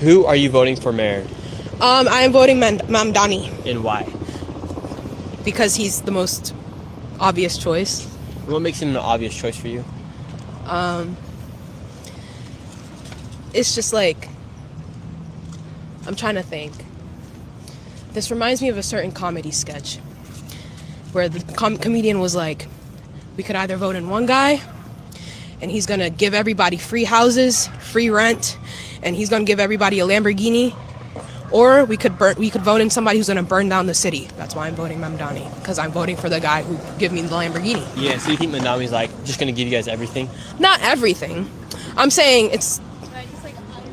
Who are you voting for mayor? I am voting Mamdani And why? because he's the most obvious choice. What makes him an obvious choice for you? It's just like, I'm trying to think. This reminds me of a certain comedy sketch where the comedian was like, we could either vote in one guy and he's gonna give everybody free houses, free rent, and he's gonna give everybody a Lamborghini, or we could vote in somebody who's gonna burn down the city. That's why I'm voting Mamdani, because I'm voting for the guy who give me the Lamborghini. Yeah, so you think Mamdani's like just gonna give you guys everything? Not everything. I'm saying it's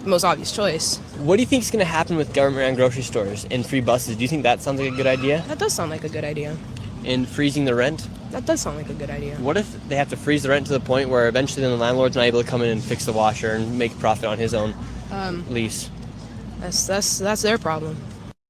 the most obvious choice. What do you think is gonna happen with government-run grocery stores and free buses? Do you think that sounds like a good idea? That does sound like a good idea. And freezing the rent? That does sound like a good idea. What if they have to freeze the rent to the point where eventually then the landlord's not able to come in and fix the washer and make profit on his own lease? That's their problem.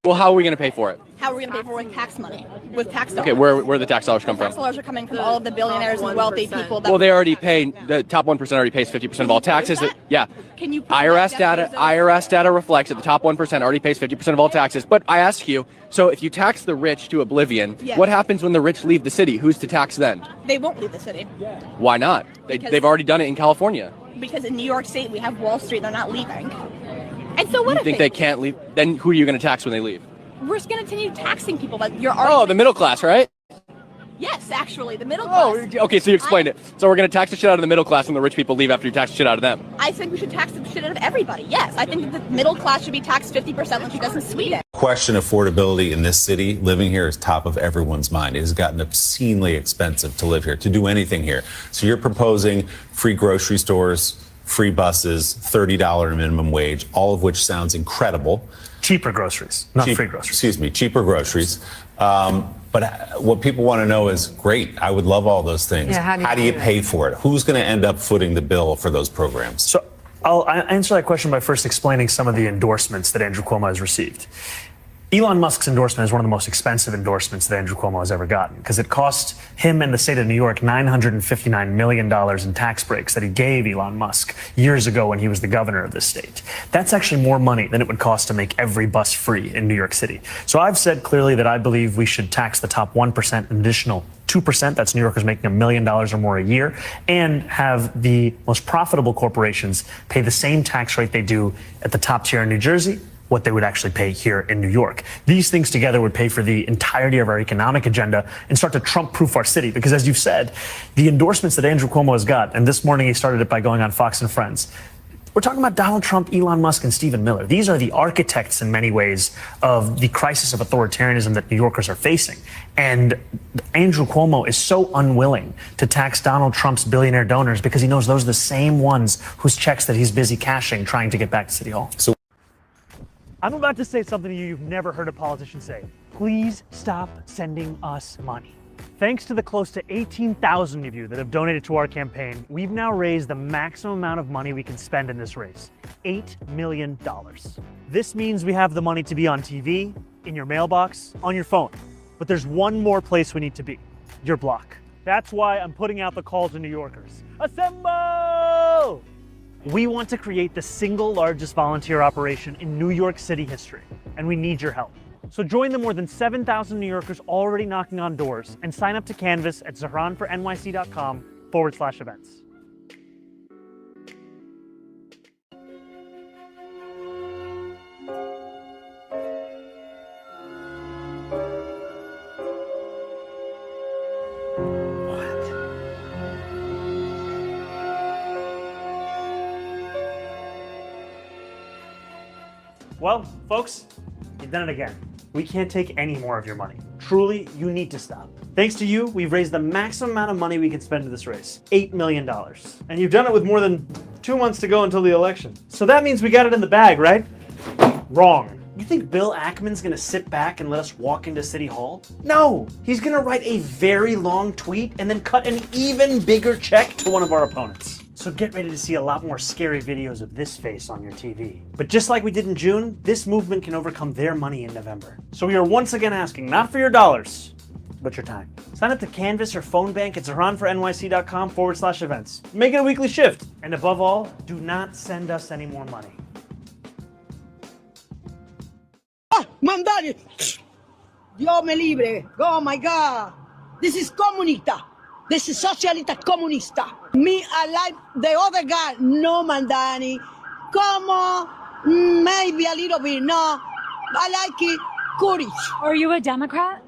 Well, how are we going to pay for it? How are we going to pay for it with tax money? With tax dollars. Okay, where the tax dollars come Tax from? dollars are coming from all of the billionaires and wealthy people. That Well, they already pay, the top 1% already pays 50% of all taxes. Yeah. Can you IRS data reflects that the top 1% already pays 50% of all taxes. But I ask you, so if you tax the rich to oblivion, Yes. what happens when the rich leave the city? Who's to tax then? They won't leave the city Why not? They've already done it in California. because in New York State we have Wall Street. They're not leaving. And so what You if think they can't leave? Then who are you going to tax when they leave? We're just going to continue taxing people. But you're Oh, the middle class, right? Yes, actually, the middle class. Oh, okay, so you explained it. So we're going to tax the shit out of the middle class when the rich people leave after you tax the shit out of them. I think we should tax the shit out of everybody. Yes, I think that the middle class should be taxed 50% like it does in Sweden. Question affordability in this city. Living here is top of everyone's mind. It has gotten obscenely expensive to live here, to do anything here. So you're proposing free grocery stores, free buses, $30 minimum wage, all of which sounds incredible. Cheaper groceries, not free groceries. Excuse me, cheaper groceries. But what people want to know is, great, I would love all those things. Yeah, how do you pay for it? Who's going to end up footing the bill for those programs? So I'll answer that question by first explaining some of the endorsements that Andrew Cuomo has received. Elon Musk's endorsement is one of the most expensive endorsements that Andrew Cuomo has ever gotten because it cost him and the state of New York $959 million in tax breaks that he gave Elon Musk years ago when he was the governor of the state. That's actually more money than it would cost to make every bus free in New York City. So I've said clearly that I believe we should tax the top 1%, an additional 2%, that's New Yorkers making $1 million or more a year, and have the most profitable corporations pay the same tax rate they do at the top tier in New Jersey, what they would actually pay here in New York. These things together would pay for the entirety of our economic agenda and start to Trump-proof our city. Because as you've said, the endorsements that Andrew Cuomo has got, and this morning he started it by going on Fox and Friends, we're talking about Donald Trump, Elon Musk, and Stephen Miller. These are the architects in many ways of the crisis of authoritarianism that New Yorkers are facing. And Andrew Cuomo is so unwilling to tax Donald Trump's billionaire donors because he knows those are the same ones whose checks that he's busy cashing trying to get back to City Hall. So I'm about to say something to you you've never heard a politician say. Please stop sending us money. Thanks to the close to 18,000 of you that have donated to our campaign, we've now raised the maximum amount of money we can spend in this race, $8 million. This means we have the money to be on TV, in your mailbox, on your phone. But there's one more place we need to be, your block. That's why I'm putting out the call to New Yorkers. Assemble! We want to create the single largest volunteer operation in New York City history, and we need your help. So join the more than 7,000 New Yorkers already knocking on doors and sign up to Canvas at ZahranforNYC.com/events. Well, folks, you've done it again. We can't take any more of your money. Truly, you need to stop. Thanks to you, we've raised the maximum amount of money we can spend in this race, $8 million. And you've done it with more than 2 months to go until the election. So that means we got it in the bag, right? Wrong. You think Bill Ackman's gonna sit back and let us walk into City Hall? No, he's gonna write a very long tweet and then cut an even bigger check to one of our opponents. So get ready to see a lot more scary videos of this face on your TV. But just like we did in June, this movement can overcome their money in November. So we are once again asking, not for your dollars, but your time. Sign up to Canvas or Phone Bank at ZahranforNYC.com/events. Make it a weekly shift. And above all, do not send us any more money. Mandani. Dios me libre. Oh my God. This is comunista. This is socialista comunista. Me, I like the other guy. No, Mandani. Como maybe a little bit. No, I like it. Courage. Are you a Democrat?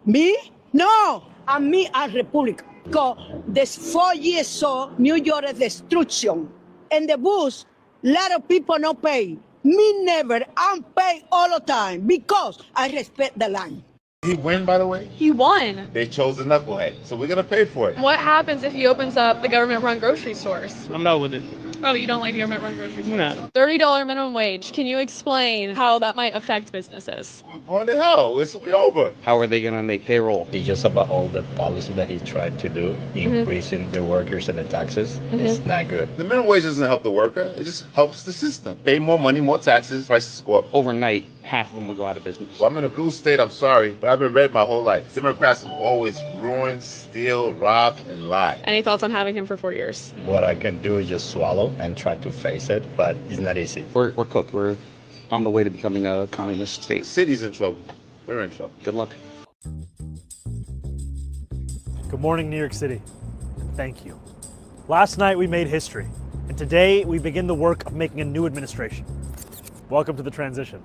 Me? No, a me a Republican. Because this 4 years so New York is destruction. And the bus, lot of people no pay. Me never, I'm pay all the time because I respect the land. He win, by the way? He won. They chose a knucklehead, so we're gonna pay for it. What happens if he opens up the government-run grocery stores? I'm not with it. Oh, you don't like government-run grocery stores? No. $30 minimum wage. Can you explain how that might affect businesses? We're going to hell. It's over. How are they going to make payroll? It's just about all the policy that he tried to do, increasing the workers and the taxes. It's not good. The minimum wage doesn't help the worker. It just helps the system. Pay more money, more taxes, prices go up. Overnight, half of them will go out of business. Well, I'm in a blue state, I'm sorry, but I've been red my whole life. Democrats have always ruined, steal, rob, and lie. Any thoughts on having him for 4 years? What I can do is just swallow and try to face it, but it's not easy. We're cooked. We're on the way to becoming a communist state. The city's in trouble. We're in trouble. Good luck. Good morning, New York City. Thank you. Last night we made history, and today we begin the work of making a new administration. Welcome to the transition.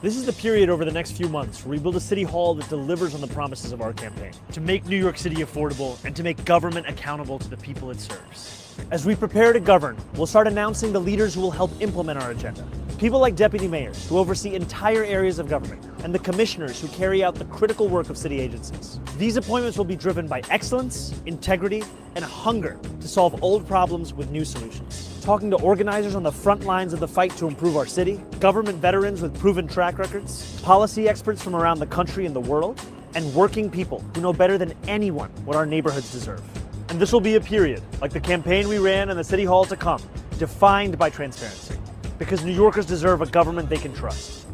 This is the period over the next few months where we build a city hall that delivers on the promises of our campaign, to make New York City affordable and to make government accountable to the people it serves. As we prepare to govern, we'll start announcing the leaders who will help implement our agenda. People like deputy mayors who oversee entire areas of government and the commissioners who carry out the critical work of city agencies. These appointments will be driven by excellence, integrity, and hunger to solve old problems with new solutions. Talking to organizers on the front lines of the fight to improve our city, government veterans with proven track records, policy experts from around the country and the world, and working people who know better than anyone what our neighborhoods deserve. And this will be a period, like the campaign we ran and the city hall to come, defined by transparency. Because New Yorkers deserve a government they can trust.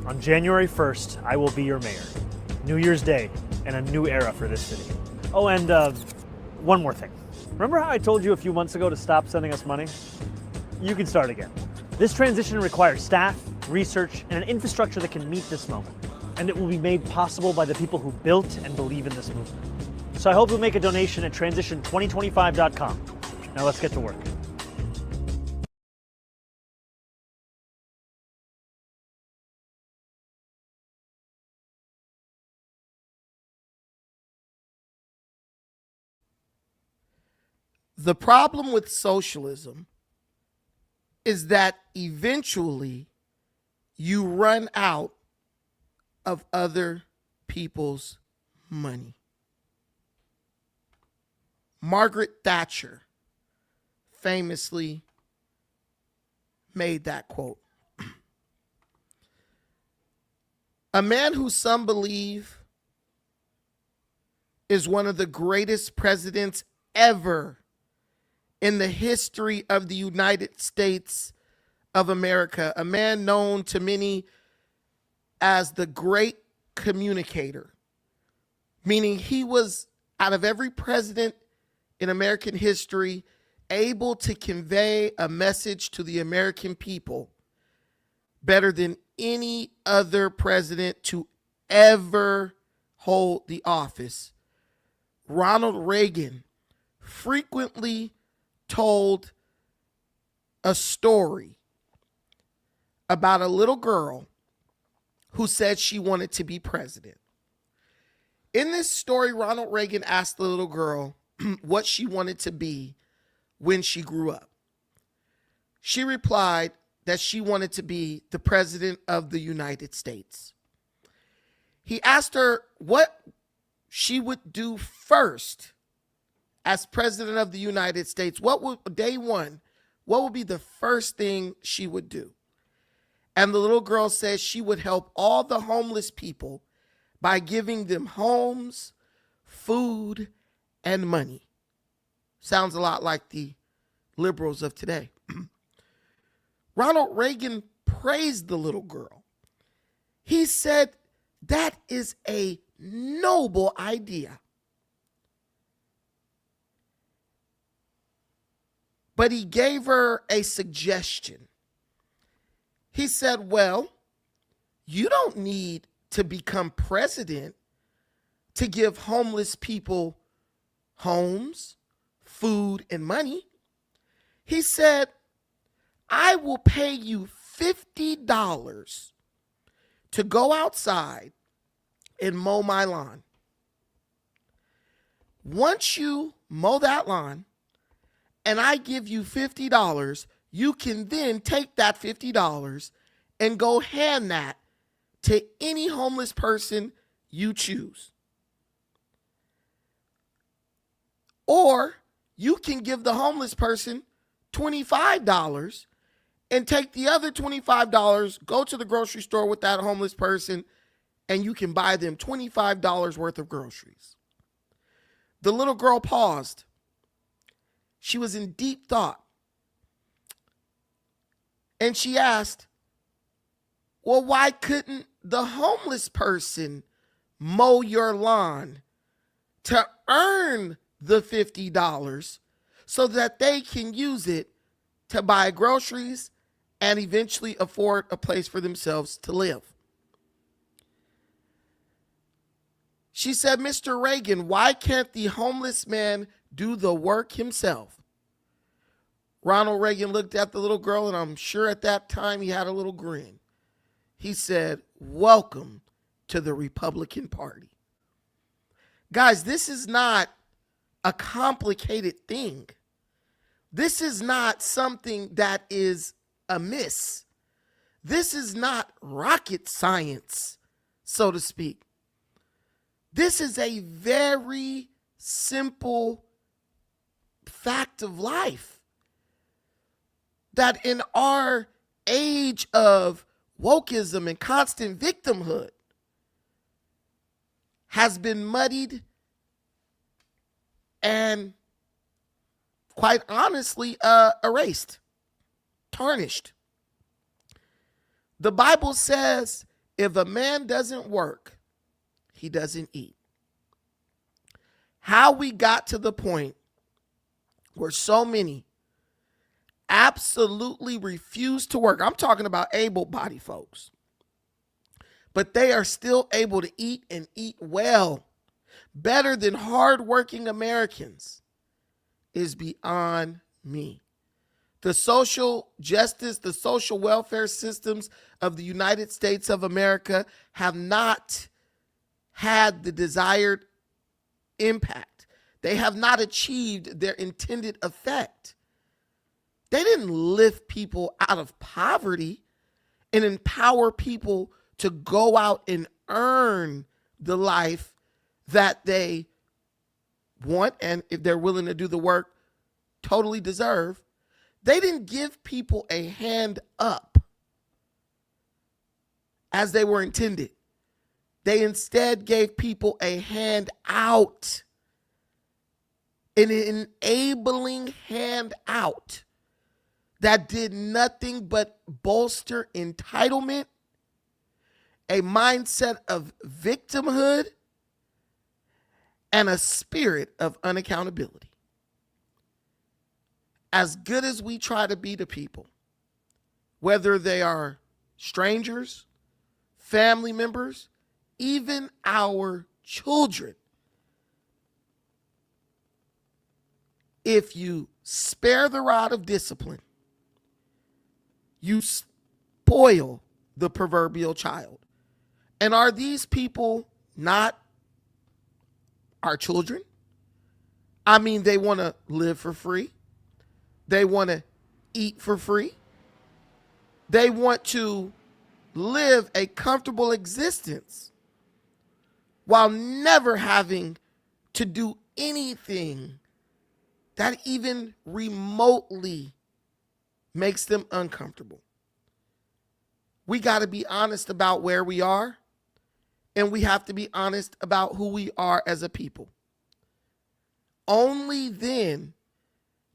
On January 1st, I will be your mayor. New Year's Day and a new era for this city. Oh, and one more thing. Remember how I told you a few months ago to stop sending us money? You can start again. This transition requires staff, research, and an infrastructure that can meet this moment. And it will be made possible by the people who built and believe in this movement. So I hope you'll make a donation at transition2025.com. Now let's get to work. The problem with socialism is that eventually you run out of other people's money. Margaret Thatcher famously made that quote. A man who some believe is one of the greatest presidents ever in the history of the United States of America, a man known to many as the great communicator, meaning he was, out of every president in American history, able to convey a message to the American people better than any other president to ever hold the office. Ronald Reagan frequently told a story about a little girl who said she wanted to be president. In this story, Ronald Reagan asked the little girl what she wanted to be when she grew up. She replied that she wanted to be the president of the United States. He asked her what she would do first as president of the United States. What would, day one, what would be the first thing she would do? And the little girl says she would help all the homeless people by giving them homes, food, and money. Sounds a lot like the liberals of today. Ronald Reagan praised the little girl. He said, that is a noble idea. But he gave her a suggestion. He said, well, You don't need to become president to give homeless people homes, food, and money. He said, I will pay you $50 to go outside and mow my lawn. Once you mow that lawn and I give you $50, you can then take that $50 and go hand that to any homeless person you choose. Or you can give the homeless person $25 and take the other $25, go to the grocery store with that homeless person, and you can buy them $25 worth of groceries. The little girl paused. She was in deep thought. And she asked, well, why couldn't the homeless person mow your lawn to earn the $50 so that they can use it to buy groceries and eventually afford a place for themselves to live? She said, Mr. Reagan, why can't the homeless man do the work himself? Ronald Reagan looked at the little girl, and I'm sure at that time he had a little grin. He said, welcome to the Republican Party. Guys, this is not a complicated thing. This is not something that is amiss. This is not rocket science, so to speak. This is a very simple fact of life. That in our age of wokeism and constant victimhood has been muddied and, quite honestly, erased, tarnished. The Bible says if a man doesn't work, he doesn't eat. How we got to the point where so many absolutely refuse to work. I'm talking about able-bodied folks. But they are still able to eat and eat well, better than hardworking Americans, is beyond me. The social justice, the social welfare systems of the United States of America have not had the desired impact. They have not achieved their intended effect. They didn't lift people out of poverty and empower people to go out and earn the life that they want, and if they're willing to do the work, totally deserve. They didn't give people a hand up as they were intended. They instead gave people a hand out, an enabling hand out that did nothing but bolster entitlement, a mindset of victimhood, and a spirit of unaccountability. As good as we try to be to people, whether they are strangers, family members, even our children, if you spare the rod of discipline, you spoil the proverbial child. And are these people not our children? I mean, they want to live for free. They want to eat for free. They want to live a comfortable existence while never having to do anything that even remotely makes them uncomfortable. We got to be honest about where we are, and we have to be honest about who we are as a people. Only then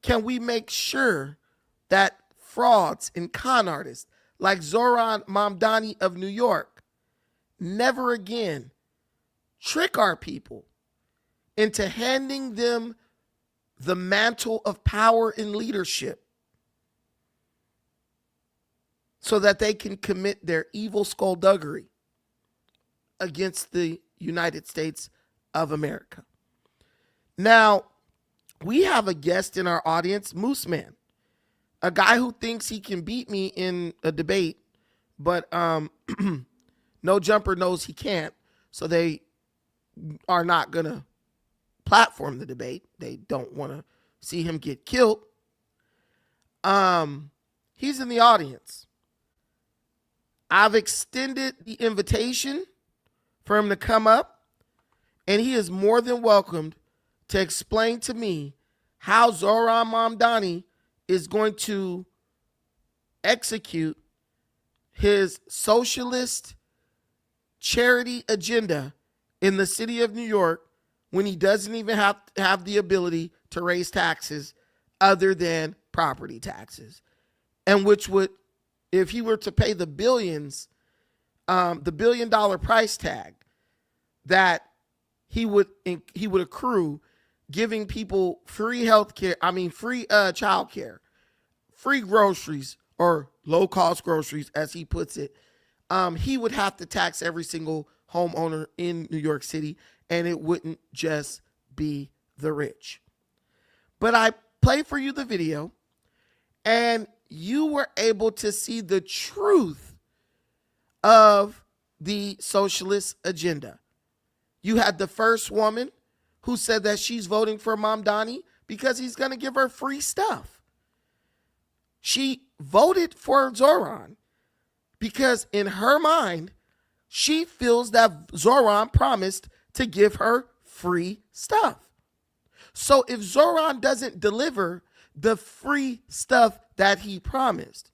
can we make sure that frauds and con artists like Zoran Mamdani of New York never again trick our people into handing them the mantle of power and leadership so that they can commit their evil skullduggery against the United States of America. Now, we have a guest in our audience, Moose Man, a guy who thinks he can beat me in a debate, but No Jumper knows he can't, so they are not going to platform the debate. They don't want to see him get killed. He's in the audience. I've extended the invitation for him to come up, and he is more than welcomed to explain to me how Zohran Mamdani is going to execute his socialist charity agenda in the city of New York when he doesn't even have the ability to raise taxes other than property taxes. And which would, if he were to pay the billions, the $1 billion price tag that he would accrue, giving people free health care, free child care, free groceries, or low-cost groceries, as he puts it, he would have to tax every single homeowner in New York City, and it wouldn't just be the rich. But I play for you the video, and you were able to see the truth of the socialist agenda. You had the first woman who said that she's voting for Mamdani because he's going to give her free stuff. She voted for Zohran because in her mind, she feels that Zohran promised to give her free stuff. So if Zohran doesn't deliver the free stuff that he promised,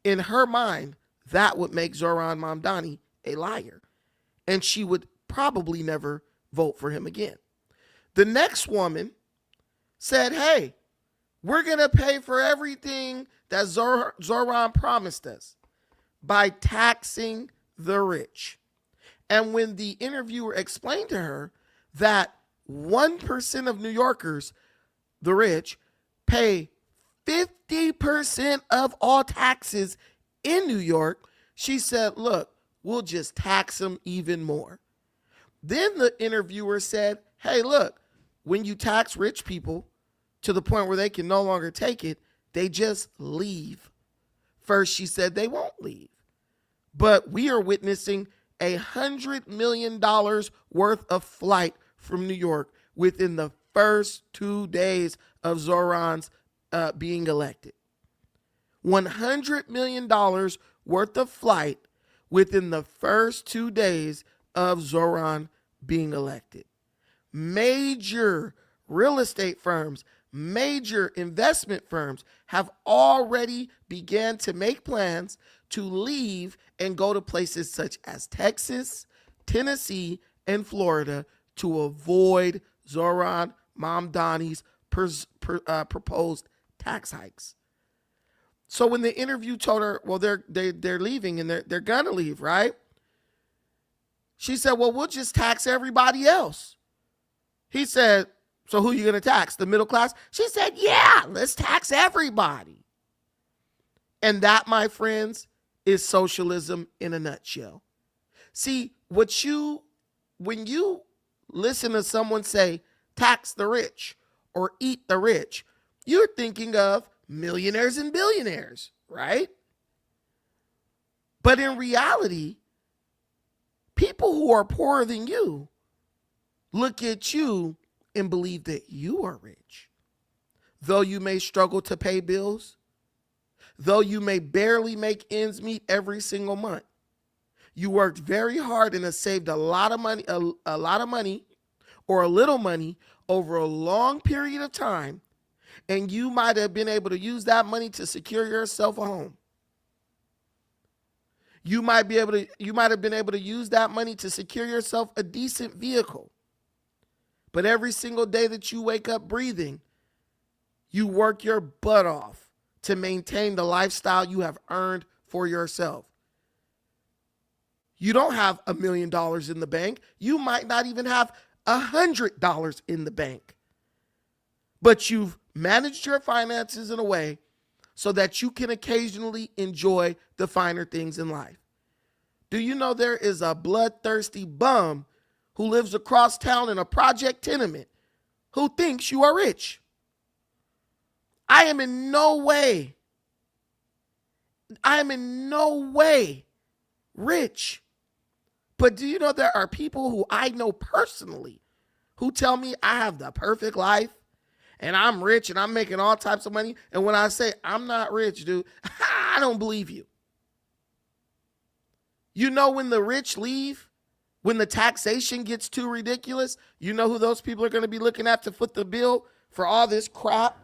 in her mind, that would make Zohran Mamdani a liar. And she would probably never vote for him again. The next woman said, hey, we're going to pay for everything that Zohran promised us by taxing the rich. And when the interviewer explained to her that 1% of New Yorkers, the rich, pay 50% of all taxes in New York, she said, look, we'll just tax them even more. Then the interviewer said, hey, look, when you tax rich people to the point where they can no longer take it, they just leave. First, she said they won't leave. But we are witnessing $100 million worth of flight from New York within the first 2 days of Zohran's being elected. $100 million worth of flight within the first 2 days of Zohran being elected. Major real estate firms, major investment firms have already began to make plans to leave and go to places such as Texas, Tennessee, and Florida to avoid Zohran Mamdani's proposed tax hikes. So when the interview told her, well, they're leaving and they're gonna leave, right? She said, well, we'll just tax everybody else. He said, so who are you going to tax? The middle class? She said, yeah, let's tax everybody. And that, my friends, is socialism in a nutshell. See, when you listen to someone say, tax the rich or eat the rich, you're thinking of millionaires and billionaires, right? But in reality, people who are poorer than you look at you and believe that you are rich. Though you may struggle to pay bills, though you may barely make ends meet every single month, you worked very hard and have saved a lot of money or a little money over a long period of time, and you might have been able to use that money to secure yourself a home. You might have been able to use that money to secure yourself a decent vehicle. But every single day that you wake up breathing, you work your butt off to maintain the lifestyle you have earned for yourself. You don't have $1 million in the bank. You might not even have $100 in the bank. But you've managed your finances in a way so that you can occasionally enjoy the finer things in life. Do you know there is a bloodthirsty bum who lives across town in a project tenement who thinks you are rich? I am in no way rich. But do you know there are people who I know personally who tell me I have the perfect life and I'm rich and I'm making all types of money. And when I say I'm not rich, dude, I don't believe you. You know, when the rich leave, when the taxation gets too ridiculous, you know who those people are going to be looking at to foot the bill for all this crap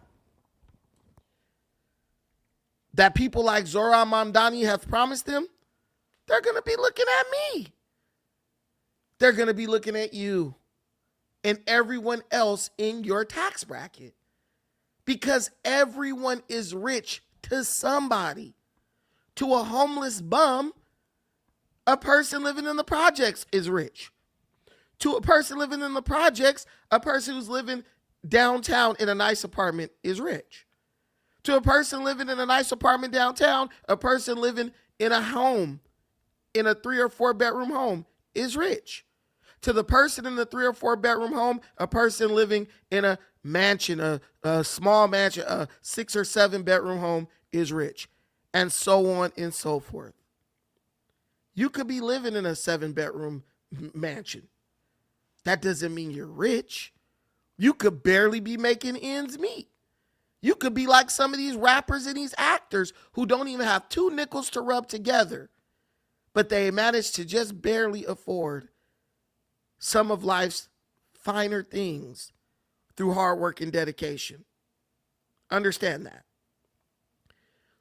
that people like Zohran Mamdani have promised them? They're going to be looking at me. They're going to be looking at you and everyone else in your tax bracket, because everyone is rich to somebody. To a homeless bum, a person living in the projects is rich. To a person living in the projects, a person who's living downtown in a nice apartment is rich. To a person living in a nice apartment downtown, a person living in a home, in a 3 or 4 bedroom home, is rich. To the person in the 3 or 4 bedroom home, a person living in a mansion, a small mansion, a 6 or 7 bedroom home is rich, and so on and so forth. You could be living in a 7 bedroom mansion. That doesn't mean you're rich. You could barely be making ends meet. You could be like some of these rappers and these actors who don't even have 2 nickels to rub together, but they manage to just barely afford some of life's finer things through hard work and dedication. Understand that.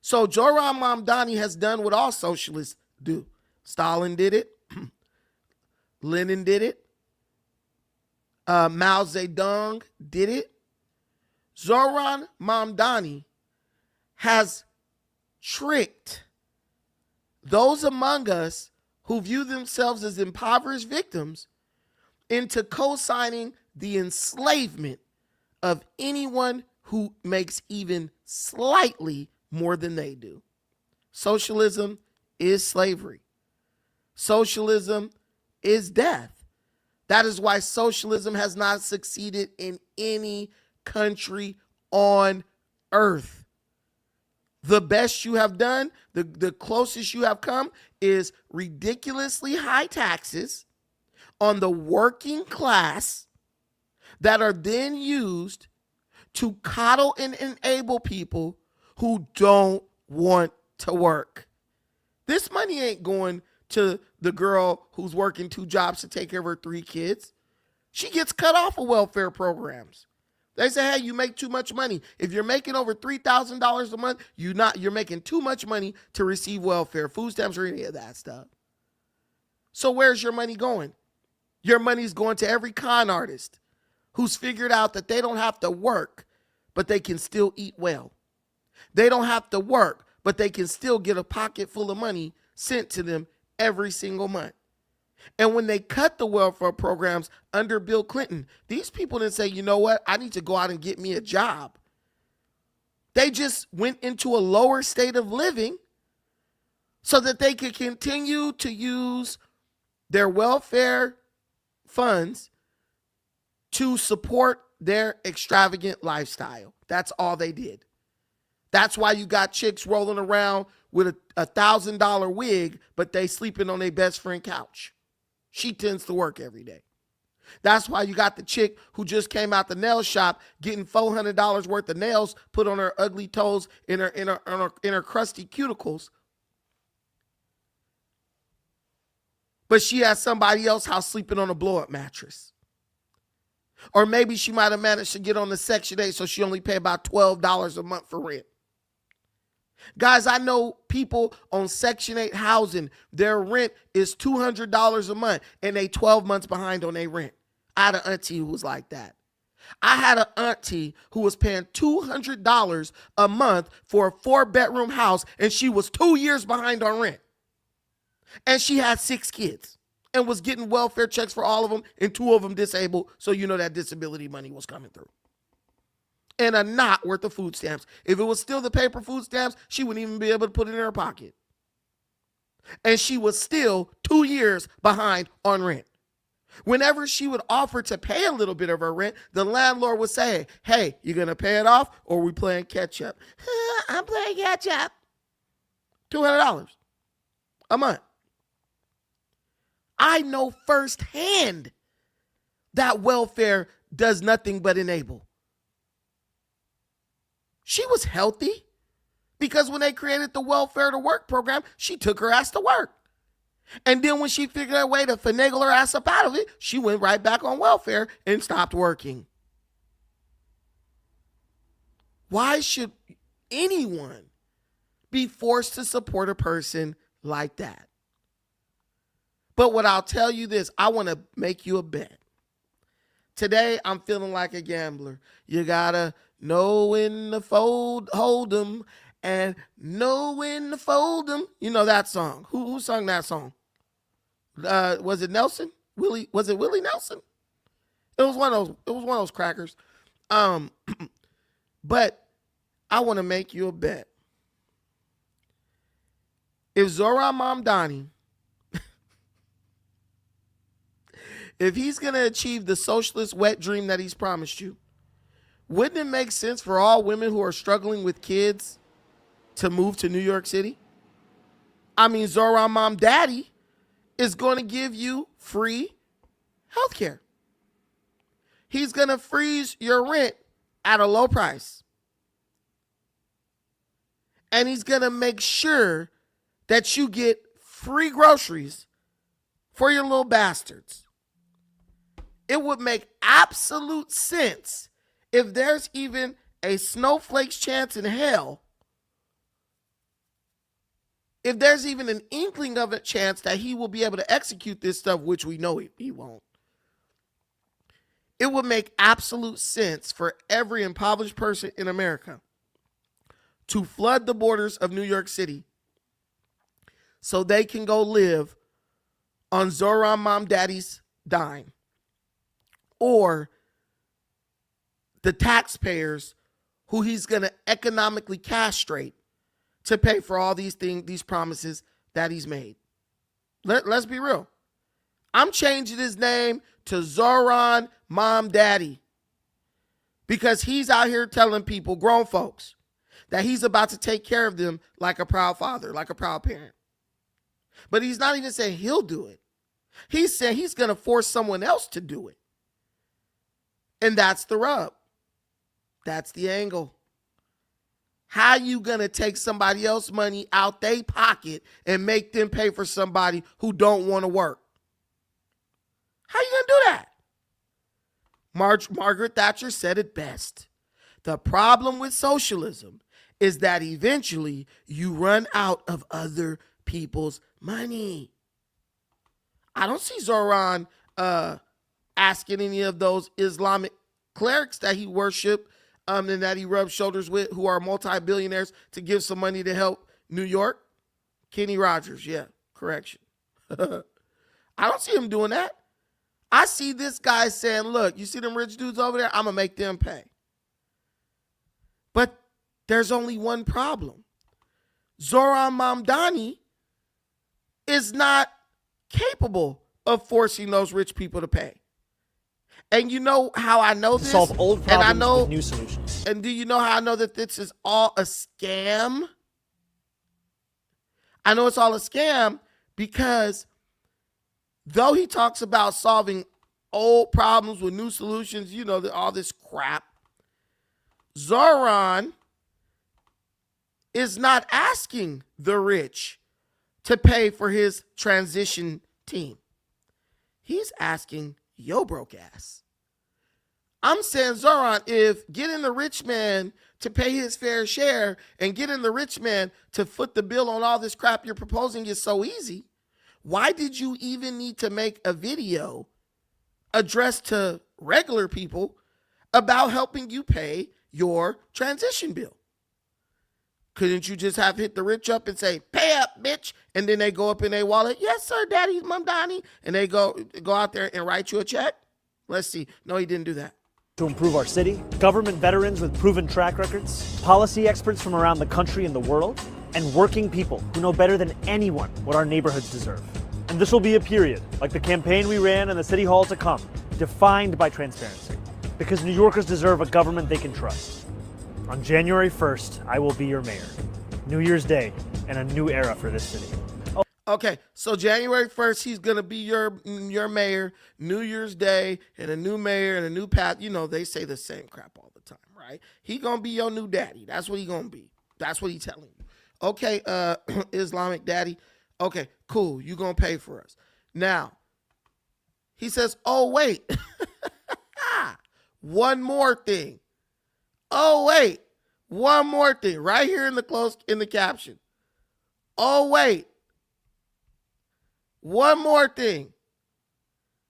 So Zohran Mamdani has done what all socialists do. Stalin did it. Lenin did it. Mao Zedong did it. Zohran Mamdani has tricked those among us who view themselves as impoverished victims into co-signing the enslavement of anyone who makes even slightly more than they do. Socialism is slavery. Socialism is death. That is why socialism has not succeeded in any country on earth. The best you have done, the closest you have come, is ridiculously high taxes on the working class that are then used to coddle and enable people who don't want to work. This money ain't going to the girl who's working 2 jobs to take care of her 3 kids. She gets cut off of welfare programs. They say, hey, you make too much money. If you're making over $3,000 a month, you're making too much money to receive welfare, food stamps, or any of that stuff. So where's your money going? Your money's going to every con artist who's figured out that they don't have to work, but they can still eat well. They don't have to work, but they can still get a pocket full of money sent to them every single month. And when they cut the welfare programs under Bill Clinton, these people didn't say, you know what, I need to go out and get me a job. They just went into a lower state of living so that they could continue to use their welfare funds to support their extravagant lifestyle. That's all they did. That's why you got chicks rolling around with a $1,000 wig, but they sleeping on their best friend couch. She tends to work every day. That's why you got the chick who just came out the nail shop getting $400 worth of nails put on her ugly toes in her crusty cuticles. But she has somebody else's house sleeping on a blow-up mattress. Or maybe she might have managed to get on the Section 8 so she only pay about $12 a month for rent. Guys, I know people on Section 8 housing, their rent is $200 a month and they 12 months behind on their rent. I had an auntie who was like that. I had an auntie who was paying $200 a month for a 4-bedroom house and she was 2 years behind on rent. And she had 6 kids and was getting welfare checks for all of them and 2 of them disabled, so you know that disability money was coming through. and a knot worth of food stamps. If it was still the paper food stamps, she wouldn't even be able to put it in her pocket. And she was still 2 years behind on rent. Whenever she would offer to pay a little bit of her rent, the landlord would say, hey, you going to pay it off or are we playing catch up? I'm playing catch up. $200 a month. I know firsthand that welfare does nothing but enable. She was healthy because when they created the welfare to work program, she took her ass to work. And then when she figured out a way to finagle her ass up out of it, she went right back on welfare and stopped working. Why should anyone be forced to support a person like that? But what I'll tell you this, I want to make you a bet. Today, I'm feeling like a gambler. You gotta know when to hold 'em, and know when to fold 'em. You know that song. Who sung that song? Was it Nelson? Was it Willie Nelson? It was one of those crackers. But I want to make you a bet. If Zohran Mamdani, if he's going to achieve the socialist wet dream that he's promised you, wouldn't it make sense for all women who are struggling with kids to move to New York City? I mean, Zohran Mamdani is going to give you free health care. He's going to freeze your rent at a low price. And he's going to make sure that you get free groceries for your little bastards. It would make absolute sense if there's even a snowflake's chance in hell, if there's even an inkling of a chance that he will be able to execute this stuff, which we know he won't. It would make absolute sense for every impoverished person in America to flood the borders of New York City so they can go live on Zohran Mamdani's dime, or the taxpayers who he's going to economically castrate to pay for all these things, these promises that he's made. Let's be real. I'm changing his name to Zohran Mamdani because he's out here telling people, grown folks, that he's about to take care of them like a proud father, like a proud parent. But he's not even saying he'll do it. He's saying he's going to force someone else to do it. And that's the rub. That's the angle. How you going to take somebody else's money out their pocket and make them pay for somebody who don't want to work? How you going to do that? Margaret Thatcher said it best. The problem with socialism is that eventually you run out of other people's money. I don't see Zohran asking any of those Islamic clerics that he worshiped and that he rubs shoulders with, who are multi-billionaires, to give some money to help New York. Kenny Rogers, yeah, correction. I don't see him doing that. I see this guy saying, look, you see them rich dudes over there? I'm going to make them pay. But there's only one problem. Zohran Mamdani is not capable of forcing those rich people to pay. And you know how I know this? Solve old problems and I know, with new solutions. And do you know how I know that this is all a scam? I know it's all a scam because though he talks about solving old problems with new solutions, you know, all this crap, Zohran is not asking the rich to pay for his transition team. He's asking yo broke ass. I'm saying, Zohran, if getting the rich man to pay his fair share and getting the rich man to foot the bill on all this crap you're proposing is so easy, why did you even need to make a video addressed to regular people about helping you pay your transition bill? Couldn't you just have hit the rich up and say, pay up, bitch? And then they go up in their wallet, yes, sir, Daddy Mamdani. And they go out there and write you a check? Let's see. No, he didn't do that. to improve our city, government veterans with proven track records, policy experts from around the country and the world, and working people who know better than anyone what our neighborhoods deserve. And this will be a period, like the campaign we ran and the city hall to come, defined by transparency, because New Yorkers deserve a government they can trust. On January 1st, I will be your mayor. New Year's Day and a new era for this city. Okay, so January 1st, he's going to be your mayor, New Year's Day, and a new mayor and a new path. You know, they say the same crap all the time, right? He going to be your new daddy. That's what he going to be. That's what he's telling you. Okay, Islamic daddy. Okay, cool. You going to pay for us. Now, he says, oh, wait. One more thing. Oh, wait. One more thing. Right here in the caption. Oh, wait. One more thing.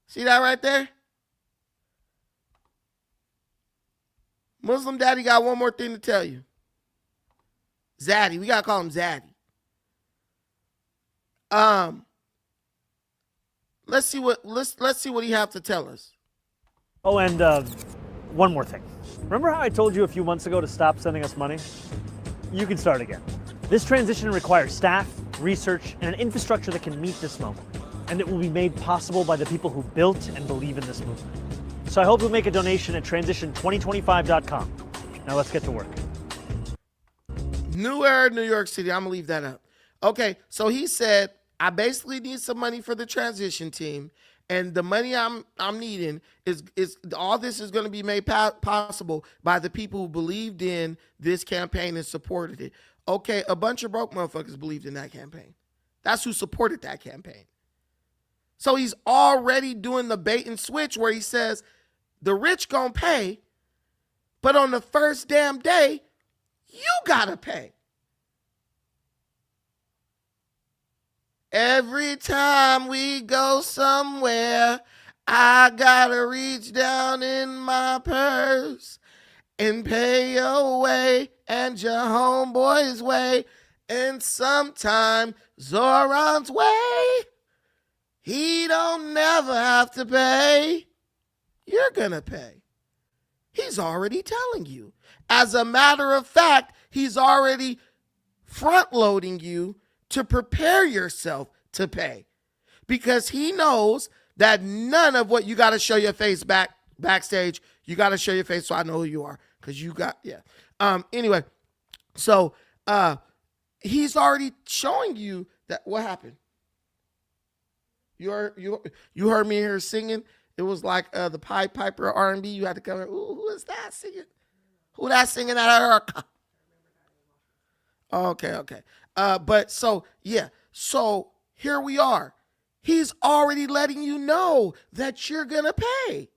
See that right there? Muslim Daddy got one more thing to tell you. Zaddy. We gotta call him Zaddy. Let's see what he have to tell us. Oh, and one more thing. Remember how I told you a few months ago to stop sending us money? You can start again. This transition requires staff, research, and an infrastructure that can meet this moment. And it will be made possible by the people who built and believe in this movement. So I hope you'll make a donation at transition2025.com. Now let's get to work. New era, New York City. I'm going to leave that up. Okay, so he said, I basically need some money for the transition team. And the money I'm needing is all this is going to be made possible by the people who believed in this campaign and supported it. Okay, a bunch of broke motherfuckers believed in that campaign. That's who supported that campaign. So he's already doing the bait and switch where he says the rich gonna pay, but on the first damn day, you gotta pay. Every time we go somewhere, I gotta reach down in my purse and pay your way and your homeboy's way, and sometime Zoran's way. He don't never have to pay. You're gonna pay. He's already telling you. As a matter of fact, he's already front-loading you to prepare yourself to pay, because he knows that none of what you got to show your face backstage. You got to show your face so I know who you are, because you got, yeah. Anyway, so he's already showing you that. What happened? You heard me here singing. It was like the Pied Piper R&B. You had to come. Ooh, who is that singing? Who that singing at her? Okay. But so yeah. So here we are. He's already letting you know that you're gonna pay.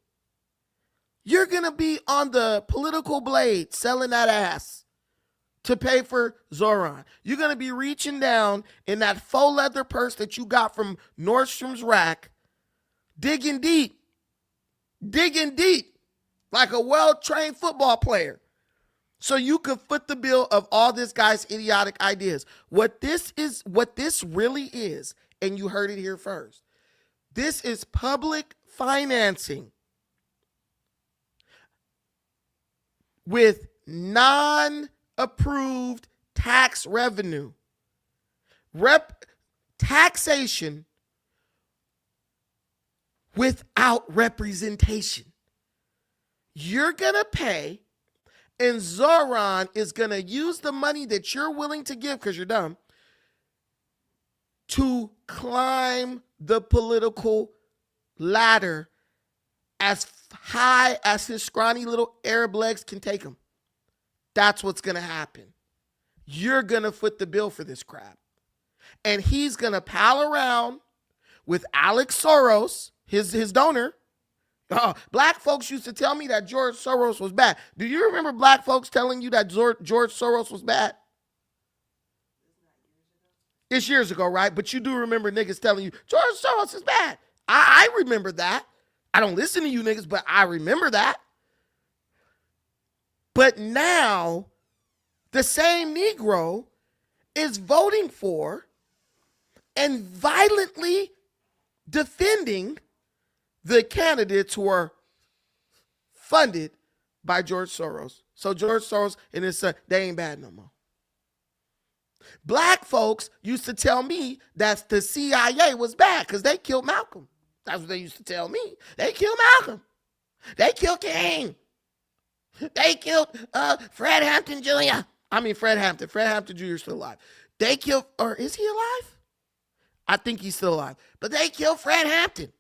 You're gonna be on the political blade selling that ass to pay for Zoran. You're going to be reaching down in that faux leather purse that you got from Nordstrom's rack, digging deep, like a well-trained football player, so you can foot the bill of all this guy's idiotic ideas. What this really is, and you heard it here first, this is public financing with non-approved tax revenue. Taxation without representation. You're going to pay, and Zoran is going to use the money that you're willing to give, because you're dumb, to climb the political ladder as high as his scrawny little Arab legs can take him. That's what's going to happen. You're going to foot the bill for this crap. And he's going to pal around with Alex Soros, his donor. Black folks used to tell me that George Soros was bad. Do you remember black folks telling you that George Soros was bad? It's years ago, right? But you do remember niggas telling you, George Soros is bad. I remember that. I don't listen to you niggas, but I remember that. But now, the same Negro is voting for and violently defending the candidates who are funded by George Soros. So George Soros and his son, they ain't bad no more. Black folks used to tell me that the CIA was bad because they killed Malcolm. That's what they used to tell me. They killed Malcolm. They killed King. They killed Fred Hampton Jr. I mean, Fred Hampton. Fred Hampton Jr. is still alive. They killed, or is he alive? I think he's still alive. But they killed Fred Hampton.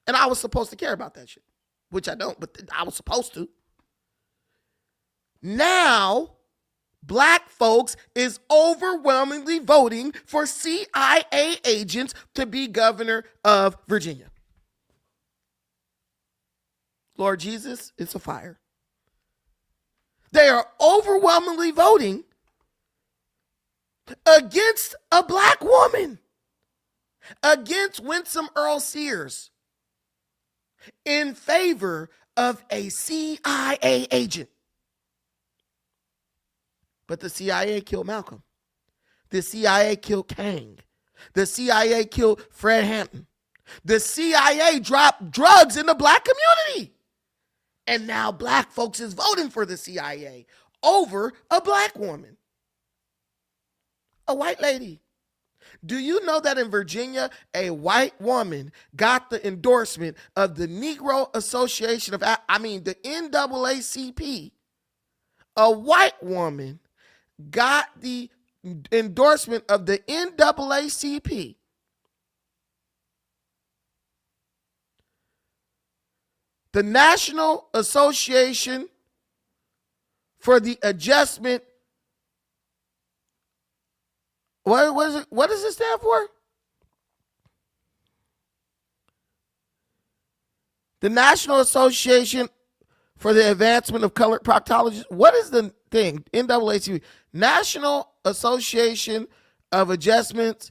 And I was supposed to care about that shit, which I don't, but I was supposed to. Now, black folks is overwhelmingly voting for CIA agents to be governor of Virginia. Lord Jesus, it's a fire. They are overwhelmingly voting against a black woman, against Winsome Earl Sears, in favor of a CIA agent. But the CIA killed Malcolm. The CIA killed King. The CIA killed Fred Hampton. The CIA dropped drugs in the black community. And now black folks is voting for the CIA over a black woman. A white lady. Do you know that in Virginia, a white woman got the endorsement of the Negro Association of, the NAACP? A white woman got the endorsement of the NAACP. The National Association for the Adjustment. What does it stand for? The National Association for the Advancement of Colored Proctologists. What is the thing? NAACP. National Association of Adjustments.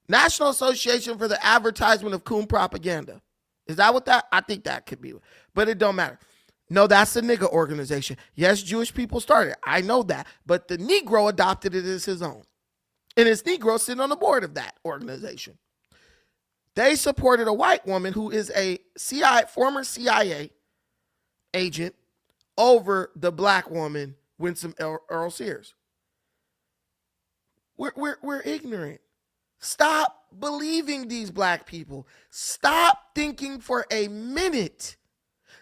National Association for the Advertisement of Coon Propaganda. Is that what that? I think that could be. But it don't matter. No, that's a nigga organization. Yes, Jewish people started it. I know that. But the Negro adopted it as his own. And it's Negro sitting on the board of that organization. They supported a white woman who is a former CIA agent over the black woman, Winsome Earl Sears. We're ignorant. Stop believing these black people. Stop thinking for a minute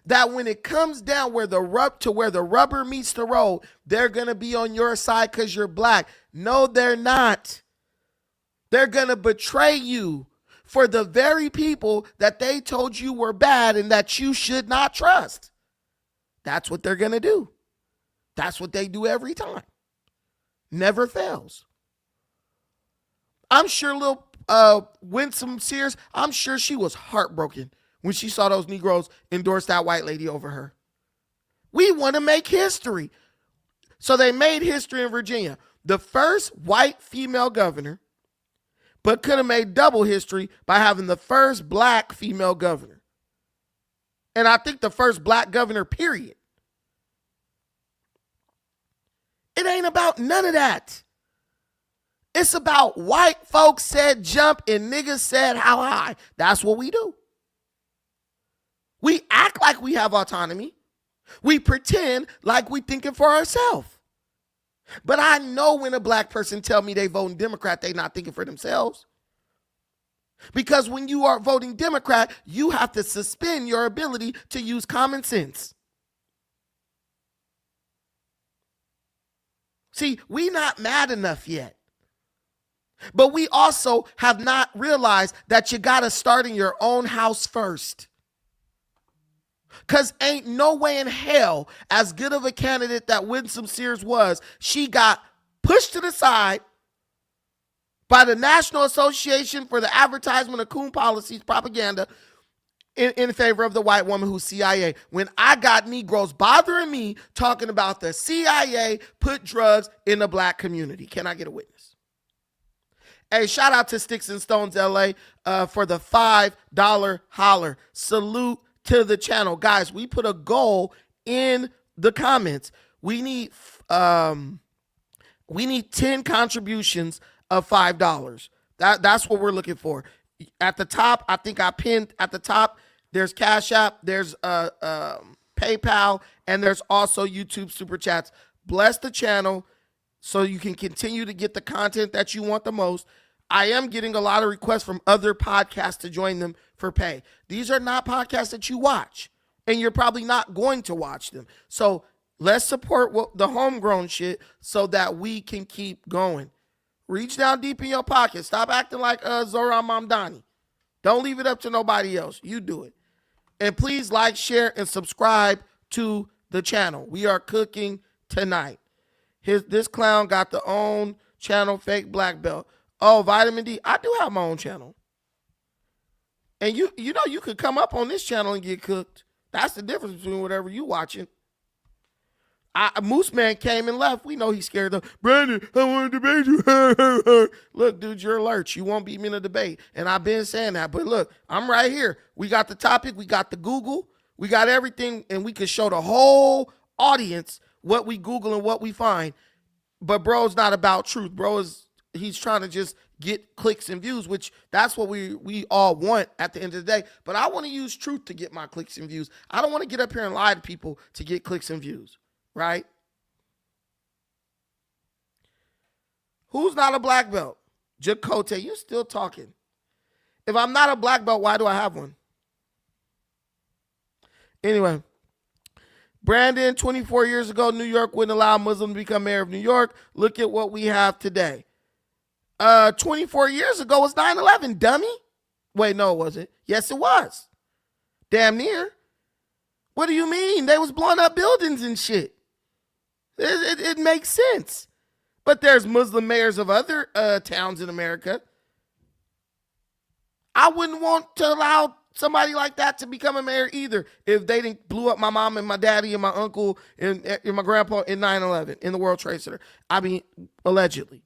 that when it comes down where the rubber meets the road, they're going to be on your side because you're black. No, they're not. They're going to betray you for the very people that they told you were bad and that you should not trust. That's what they're going to do. That's what they do every time. Never fails. I'm sure little Winsome Sears, I'm sure she was heartbroken when she saw those Negroes endorse that white lady over her. We want to make history. So they made history in Virginia. The first white female governor, but could have made double history by having the first black female governor. And I think the first black governor, period. It ain't about none of that. It's about white folks said jump and niggas said how high. That's what we do. We act like we have autonomy. We pretend like we thinking for ourselves. But I know when a black person tell me they voting Democrat, they not thinking for themselves. Because when you are voting Democrat, you have to suspend your ability to use common sense. See, we not mad enough yet. But we also have not realized that you got to start in your own house first. Because ain't no way in hell, as good of a candidate that Winsome Sears was, she got pushed to the side by the National Association for the Advertisement of Coon Policies Propaganda in favor of the white woman who's CIA. When I got Negroes bothering me talking about the CIA put drugs in the black community. Can I get a witness? Hey, shout out to Sticks and Stones LA for the $5 holler. Salute to the channel. Guys, we put a goal in the comments. We need 10 contributions of $5. That's what we're looking for. At the top, I think I pinned at the top, There's Cash App, there's PayPal, and there's also YouTube Super Chats. Bless the channel so you can continue to get the content that you want the most. I am getting a lot of requests from other podcasts to join them for pay. These are not podcasts that you watch, and you're probably not going to watch them. So let's support the homegrown shit so that we can keep going. Reach down deep in your pocket. Stop acting like Zoran Mamdani. Don't leave it up to nobody else. You do it. And please like, share, and subscribe to the channel. We are cooking tonight. This clown got the own channel, fake black belt. Oh, vitamin D. I do have my own channel. And you know you could come up on this channel and get cooked. That's the difference between whatever you watching. Moose Man came and left. We know he's scared of Brandon. I want to debate you. Look, dude, you're alert. You won't beat me in a debate. And I've been saying that. But look, I'm right here. We got the topic. We got the Google. We got everything. And we can show the whole audience what we Google and what we find. But bro's not about truth. He's trying to just get clicks and views, which that's what we all want at the end of the day. But I want to use truth to get my clicks and views. I don't want to get up here and lie to people to get clicks and views. Right? Who's not a black belt? Jacote, you still talking. If I'm not a black belt, why do I have one? Anyway, Brandon, 24 years ago, New York wouldn't allow a Muslim to become mayor of New York. Look at what we have today. 24 years ago was 9/11, dummy. Wait, no, it wasn't. Yes, it was. Damn near. What do you mean? They was blowing up buildings and shit. It makes sense. But there's Muslim mayors of other towns in America. I wouldn't want to allow somebody like that to become a mayor either if they didn't blew up my mom and my daddy and my uncle and my grandpa in 9/11 in the World Trade Center. I mean, allegedly.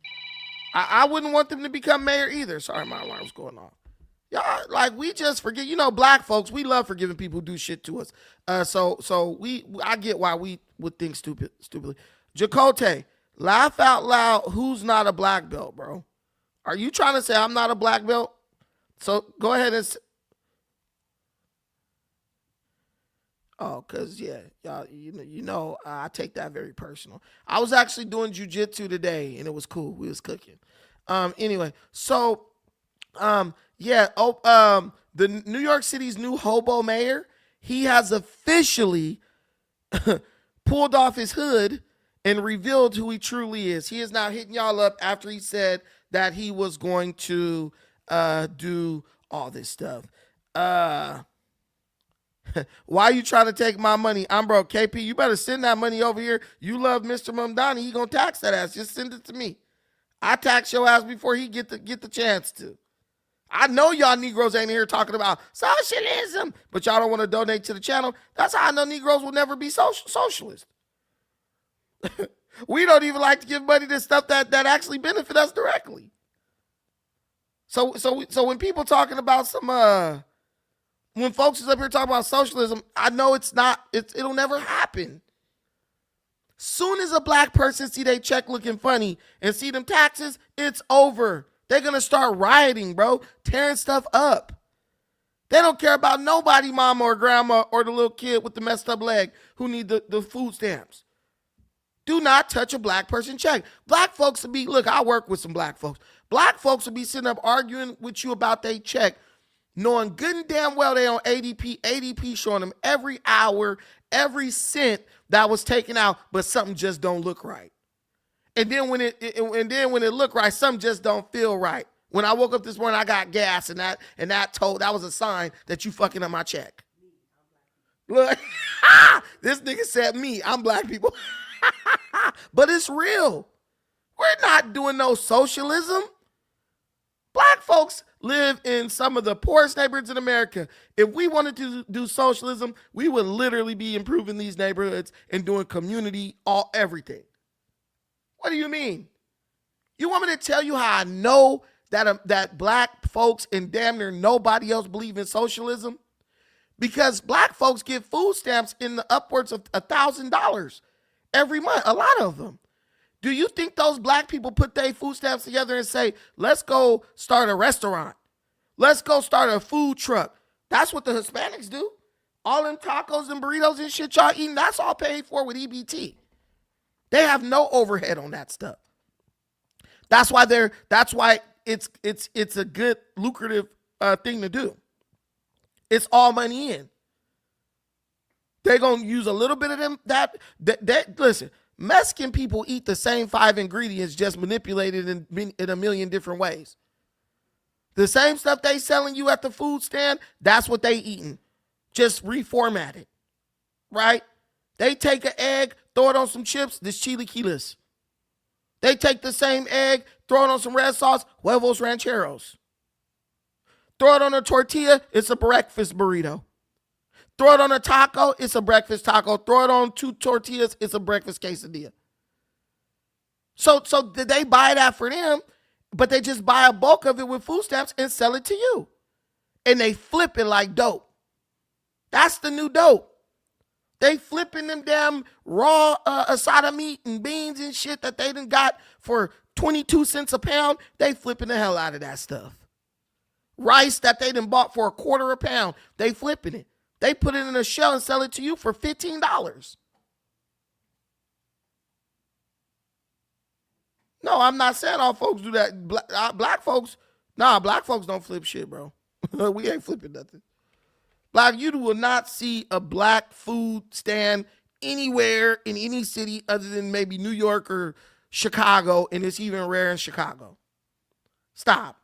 I wouldn't want them to become mayor either. Sorry, my alarm's going off. Y'all, like, we just forget. You know, black folks, we love forgiving people who do shit to us. I get why we would think stupidly. Jacote, laugh out loud. Who's not a black belt, bro? Are you trying to say I'm not a black belt? So go ahead and. Cause yeah, y'all, you know, I take that very personal. I was actually doing jujitsu today, and it was cool. We was cooking. Anyway, so. The New York City's new hobo mayor, he has officially pulled off his hood and revealed who he truly is. He is now hitting y'all up after he said that he was going to do all this stuff. Why are you trying to take my money? I'm broke. KP, you better send that money over here. You love Mr. Mamdani. He gonna tax that ass. Just send it to me. I tax your ass before he get the chance to. I know y'all Negroes ain't here talking about socialism, but y'all don't want to donate to the channel. That's how I know Negroes will never be socialist. We don't even like to give money to stuff that actually benefit us directly. So when people talking about when folks is up here talking about socialism, I know it'll never happen. Soon as a black person see their check looking funny and see them taxes, it's over. They're going to start rioting, bro, tearing stuff up. They don't care about nobody, mama or grandma or the little kid with the messed up leg who need the food stamps. Do not touch a black person check. Black folks will be, look, I work with some black folks. Black folks will be sitting up arguing with you about their check, knowing good and damn well they on ADP showing them every hour, every cent that was taken out, but something just don't look right. And then when it look right, something just don't feel right. When I woke up this morning, I got gas, and that was a sign that you fucking up my check. Look, this nigga said me. I'm black people. But it's real. We're not doing no socialism. Black folks live in some of the poorest neighborhoods in America. If we wanted to do socialism, we would literally be improving these neighborhoods and doing community, everything. What do you mean? You want me to tell you how I know that black folks and damn near nobody else believe in socialism? Because black folks get food stamps in the upwards of $1,000 every month, a lot of them. Do you think those black people put their food stamps together and say, let's go start a restaurant. Let's go start a food truck. That's what the Hispanics do. All them tacos and burritos and shit y'all eating, that's all paid for with EBT. They have no overhead on that stuff. That's why it's a good lucrative thing to do. It's all money in. They're gonna use a little bit of them. Listen, Mexican people eat the same 5 ingredients, just manipulated in a million different ways. The same stuff they selling you at the food stand, that's what they eating, just reformatted, right? They take an egg, throw it on some chips, this chilaquiles. They take the same egg, throw it on some red sauce, huevos rancheros. Throw it on a tortilla, it's a breakfast burrito. Throw it on a taco, it's a breakfast taco. Throw it on 2 tortillas, it's a breakfast quesadilla. So did they buy that for them? But they just buy a bulk of it with food stamps and sell it to you. And they flip it like dope. That's the new dope. They flipping them damn raw asada meat and beans and shit that they done got for 22 cents a pound. They flipping the hell out of that stuff. Rice that they done bought for $0.25 a pound, they flipping it. They put it in a shell and sell it to you for $15. No, I'm not saying all folks do that. Black folks don't flip shit, bro. We ain't flipping nothing. You will not see a black food stand anywhere in any city other than maybe New York or Chicago, and it's even rare in Chicago. Stop.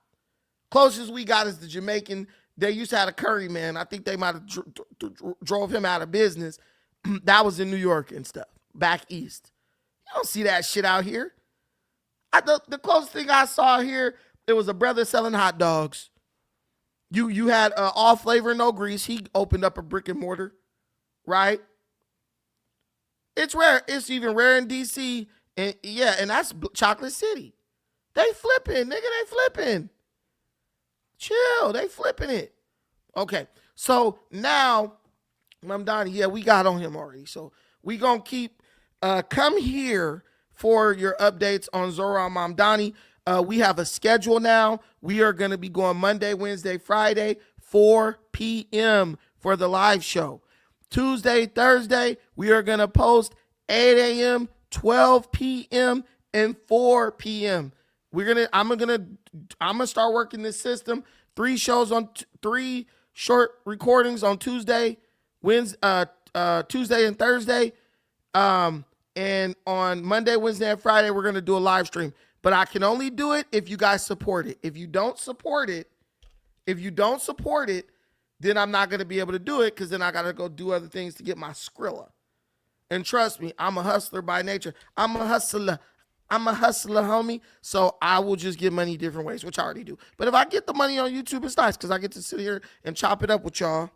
Closest we got is the Jamaican. They used to have a curry man. I think they might have drove him out of business. That was in New York and stuff, back east. You don't see that shit out here. The closest thing I saw here, there was a brother selling hot dogs. You had all flavor, no grease. He opened up a brick and mortar, right? It's rare. It's even rare in D.C. And that's Chocolate City. They flipping, nigga. They flipping. Chill. They flipping it. Okay. So now, Mamdani, we got on him already. So we gonna keep come here for your updates on Zohran Mamdani. We have a schedule now. We are going to be going Monday, Wednesday, Friday, 4 p.m. for the live show. Tuesday, Thursday, we are going to post 8 a.m., 12 p.m., and 4 p.m. I'm gonna start working this system. 3 shows on 3 short recordings on Tuesday, Tuesday and Thursday. And on Monday, Wednesday, and Friday, we're going to do a live stream. But I can only do it if you guys support it. If you don't support it, then I'm not going to be able to do it because then I got to go do other things to get my Skrilla. And trust me, I'm a hustler by nature. I'm a hustler, homie. So I will just get money different ways, which I already do. But if I get the money on YouTube, it's nice because I get to sit here and chop it up with y'all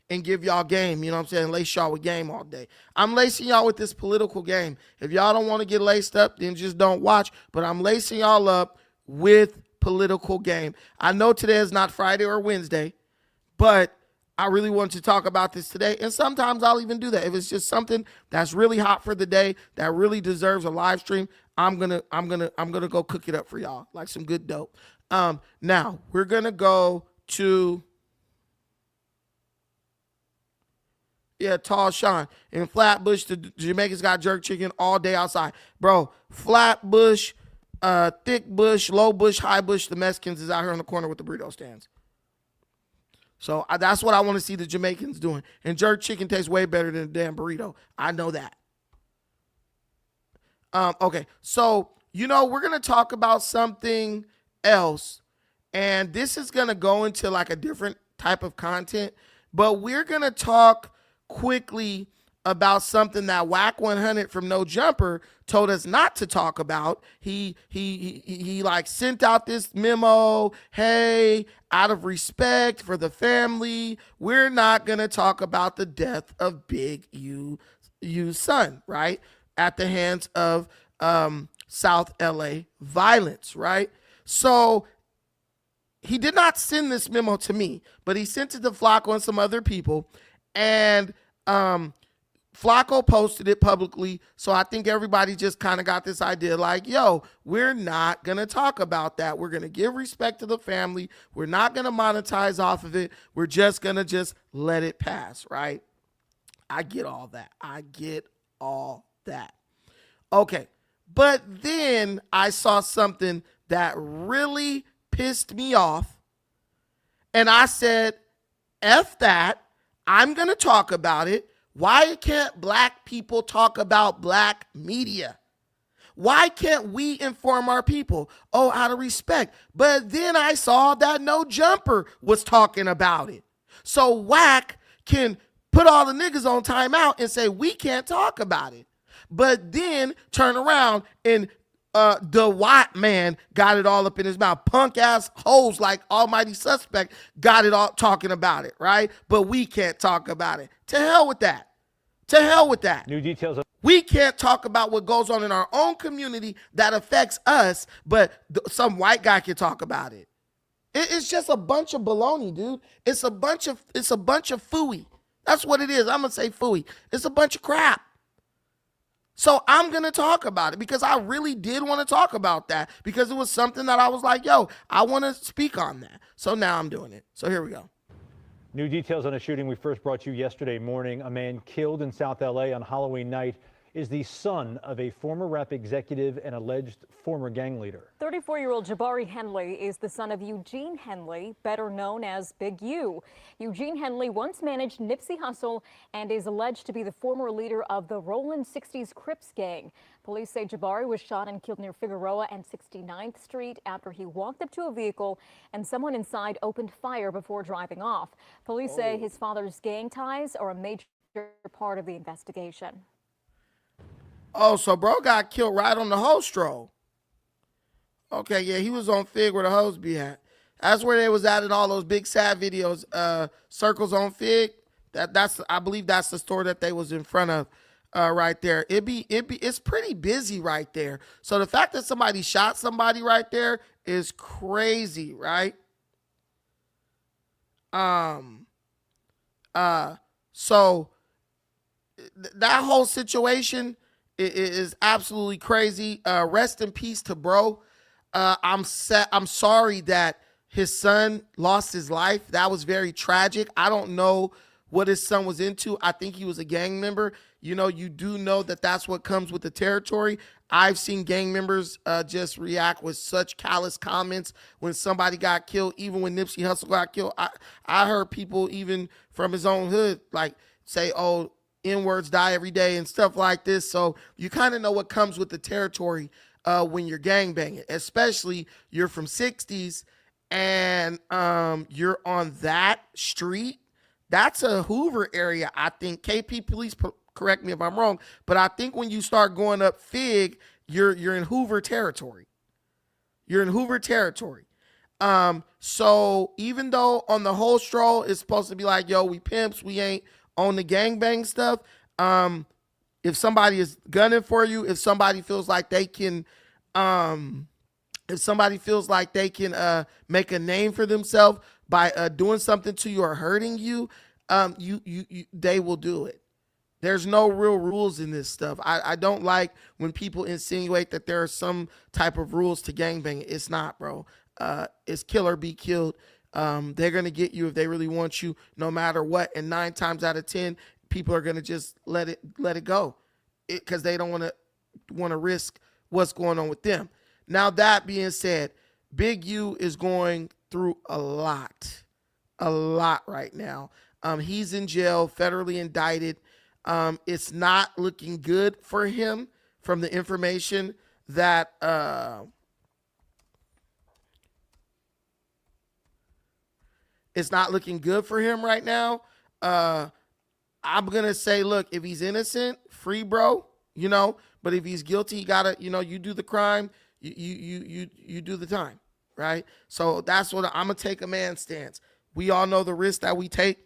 and give y'all game, you know what I'm saying? Lace y'all with game all day. I'm lacing y'all with this political game. If y'all don't want to get laced up, then just don't watch. But I'm lacing y'all up with political game. I know today is not Friday or Wednesday, but I really want to talk about this today. And sometimes I'll even do that. If it's just something that's really hot for the day, that really deserves a live stream, I'm gonna go cook it up for y'all, like some good dope. Now we're gonna go to Tall Sean. In Flatbush, the Jamaicans got jerk chicken all day outside. Bro, Flatbush, thick bush, low bush, high bush, the Mexicans is out here on the corner with the burrito stands. So that's what I want to see the Jamaicans doing. And jerk chicken tastes way better than a damn burrito. I know that. Okay, so, we're going to talk about something else. And this is going to go into like a different type of content. But we're going to talk quickly about something that Whack 100 from No Jumper told us not to talk about. He like sent out this memo. Hey, out of respect for the family, we're not going to talk about the death of Big U's son, right? At the hands of South LA violence, right? So he did not send this memo to me, but he sent it to Flacco and some other people. And Flacco posted it publicly, so I think everybody just kind of got this idea like, yo, we're not going to talk about that. We're going to give respect to the family. We're not going to monetize off of it. We're just going to just let it pass, right? I get all that. Okay, but then I saw something that really pissed me off, and I said, F that. I'm going to talk about it. Why can't black people talk about black media? Why can't we inform our people? Oh, out of respect. But then I saw that No Jumper was talking about it. So Whack can put all the niggas on timeout and say, we can't talk about it. But then turn around and the white man got it all up in his mouth. Punk ass hoes like Almighty Suspect got it all talking about it, right? But we can't talk about it. To hell with that. New details. We can't talk about what goes on in our own community that affects us, but some white guy can talk about it. It's just a bunch of baloney, dude. It's a bunch of phooey. That's what it is. I'm gonna say phooey. It's a bunch of crap. So I'm going to talk about it because I really did want to talk about that because it was something that I was like, yo, I want to speak on that. So now I'm doing it. So here we go. New details on a shooting we first brought you yesterday morning. A man killed in South LA on Halloween night is the son of a former rap executive and alleged former gang leader. 34-year-old Jabari Henley is the son of Eugene Henley, better known as Big U. Eugene Henley once managed Nipsey Hussle and is alleged to be the former leader of the Rollin' 60s Crips gang. Police say Jabari was shot and killed near Figueroa and 69th Street after he walked up to a vehicle and someone inside opened fire before driving off. Police say his father's gang ties are a major part of the investigation. Oh, so bro got killed right on the hoe stroll. Okay, yeah, he was on Fig where the hoes be at. That's where they was at in all those big sad videos. Circles on Fig. I believe that's the store that they was in front of right there. It's pretty busy right there. So the fact that somebody shot somebody right there is crazy, right? So that whole situation is absolutely crazy. Rest in peace to bro. I'm sorry that his son lost his life. That was very tragic. I don't know what his son was into. I think he was a gang member. You know, you do know that that's what comes with the territory. I've seen gang members just react with such callous comments when somebody got killed. Even when Nipsey Hussle got killed, I heard people even from his own hood like say, oh, N-words die every day and stuff like this. So you kind of know what comes with the territory when you're gangbanging, especially you're from 60s and you're on that street. That's a Hoover area. I think KP police correct me if I'm wrong, but I think when you start going up Fig, you're in Hoover territory. So even though on the whole stroll it's supposed to be like, yo, we pimps, we ain't on the gangbang stuff. If somebody is gunning for you, if somebody feels like they can, make a name for themselves by doing something to you or hurting you, they will do it. There's no real rules in this stuff. I don't like when people insinuate that there are some type of rules to gangbanging. It's not, bro. It's kill or be killed. They're going to get you if they really want you, no matter what. And 9 times out of 10, people are going to just let it go because they don't want to risk what's going on with them. Now, that being said, Big U is going through a lot right now. He's in jail, federally indicted. It's not looking good for him from the information that it's not looking good for him right now. I'm going to say, look, if he's innocent, free bro, you know, but if he's guilty, you got to, you know, you do the crime, you do the time, right? So that's what I'm going to take a man stance. We all know the risk that we take